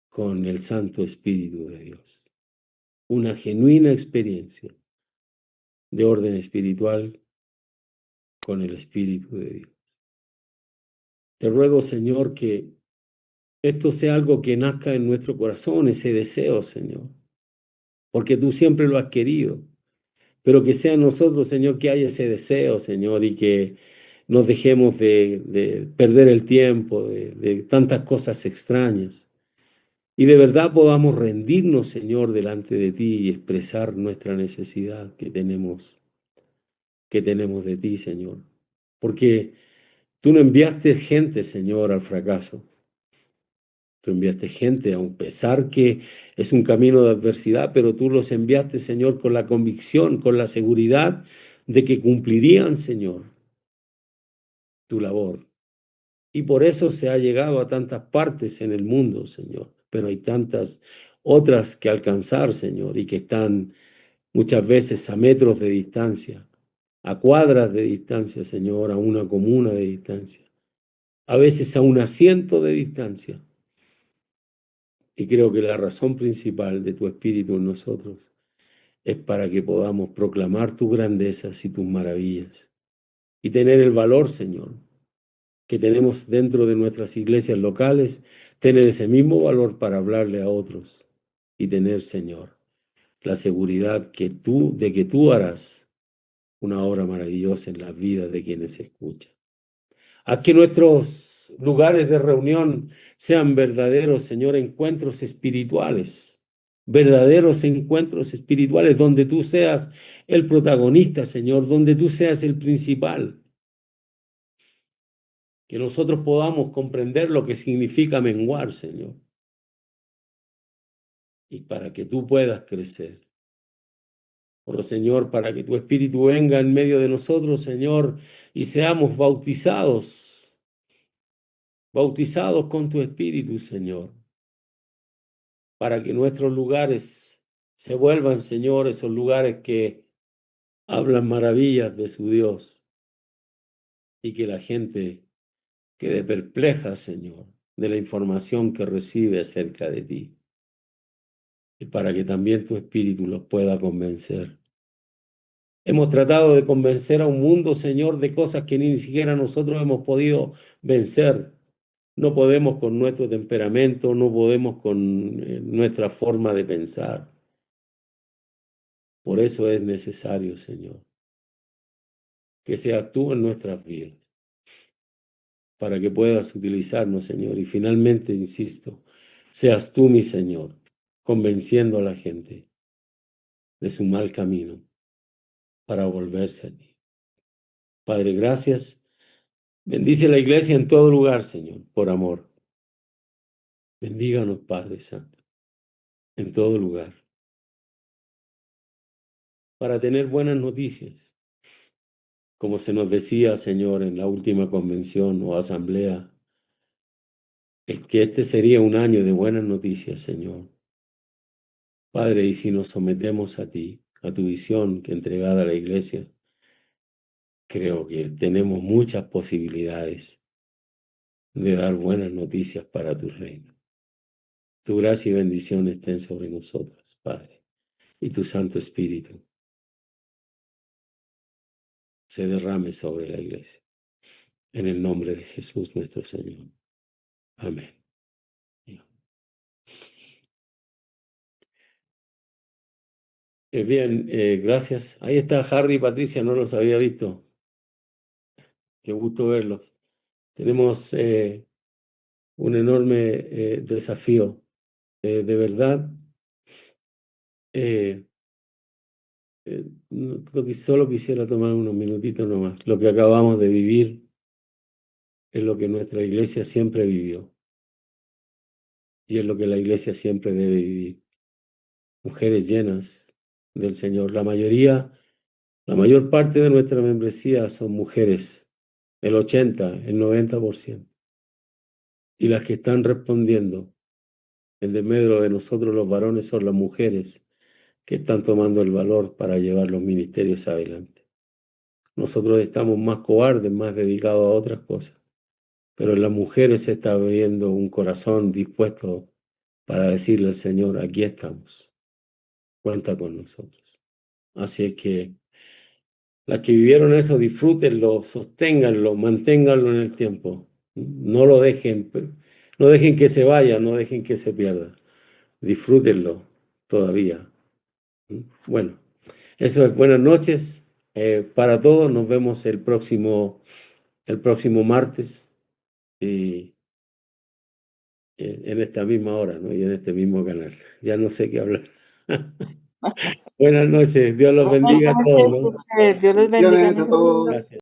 con el Santo Espíritu de Dios. Una genuina experiencia de orden espiritual con el Espíritu de Dios. Te ruego, Señor, que esto sea algo que nazca en nuestro corazón, ese deseo, Señor, porque tú siempre lo has querido, pero que sea en nosotros, Señor, que haya ese deseo, Señor, y que nos dejemos de perder el tiempo, de tantas cosas extrañas. Y de verdad podamos rendirnos, Señor, delante de ti y expresar nuestra necesidad que tenemos de ti, Señor. Porque tú no enviaste gente, Señor, al fracaso. Tú enviaste gente a un pesar que es un camino de adversidad, pero tú los enviaste, Señor, con la convicción, con la seguridad de que cumplirían, Señor, tu labor. Y por eso se ha llegado a tantas partes en el mundo, Señor. Pero hay tantas otras que alcanzar, Señor, y que están muchas veces a metros de distancia, a cuadras de distancia, Señor, a una comuna de distancia, a veces a un asiento de distancia. Y creo que la razón principal de tu Espíritu en nosotros es para que podamos proclamar tus grandezas y tus maravillas y tener el valor, Señor, que tenemos dentro de nuestras iglesias locales, tener ese mismo valor para hablarle a otros y tener, Señor, la seguridad de que tú harás una obra maravillosa en las vidas de quienes escuchan. Haz que nuestros lugares de reunión sean verdaderos, Señor, encuentros espirituales, verdaderos encuentros espirituales donde tú seas el protagonista, Señor, donde tú seas el principal. Que nosotros podamos comprender lo que significa menguar, Señor, y para que tú puedas crecer. Oro, Señor, para que tu Espíritu venga en medio de nosotros, Señor, y seamos bautizados con tu Espíritu, Señor, para que nuestros lugares se vuelvan, Señor, esos lugares que hablan maravillas de su Dios y que la gente quede perpleja, Señor, de la información que recibe acerca de ti. Y para que también tu Espíritu los pueda convencer. Hemos tratado de convencer a un mundo, Señor, de cosas que ni siquiera nosotros hemos podido vencer. No podemos con nuestro temperamento, no podemos con nuestra forma de pensar. Por eso es necesario, Señor, que seas tú en nuestras vidas, para que puedas utilizarnos, Señor. Y finalmente, insisto, seas tú, mi Señor, convenciendo a la gente de su mal camino para volverse a ti. Padre, gracias. Bendice la iglesia en todo lugar, Señor, por amor. Bendíganos, Padre Santo, en todo lugar, para tener buenas noticias. Como se nos decía, Señor, en la última convención o asamblea, es que este sería un año de buenas noticias, Señor. Padre, y si nos sometemos a ti, a tu visión que entregada a la iglesia, creo que tenemos muchas posibilidades de dar buenas noticias para tu reino. Tu gracia y bendición estén sobre nosotros, Padre, y tu Santo Espíritu se derrame sobre la iglesia. En el nombre de Jesús nuestro Señor. Amén. Bien, gracias. Ahí está Harry y Patricia, no los había visto. Qué gusto verlos. Tenemos un enorme desafío. De verdad, creo que solo quisiera tomar unos minutitos nomás. Lo que acabamos de vivir es lo que nuestra iglesia siempre vivió y es lo que la iglesia siempre debe vivir. Mujeres llenas del Señor. La mayor parte de nuestra membresía son mujeres, el 80, el 90%. Y las que están respondiendo en desmedro de nosotros los varones son las mujeres que están tomando el valor para llevar los ministerios adelante. Nosotros estamos más cobardes, más dedicados a otras cosas, pero en las mujeres se está abriendo un corazón dispuesto para decirle al Señor, aquí estamos, cuenta con nosotros. Así es que las que vivieron eso, disfrútenlo, sosténganlo, manténganlo en el tiempo. No lo dejen, no dejen que se vaya, no dejen que se pierda. Disfrútenlo todavía. Bueno, eso es buenas noches para todos. Nos vemos el próximo el próximo martes y en esta misma hora, ¿no? Y en este mismo canal. Ya no sé qué hablar. Buenas noches, Dios los bendiga a todos, ¿no? Dios los bendiga, mis hermanos. Gracias.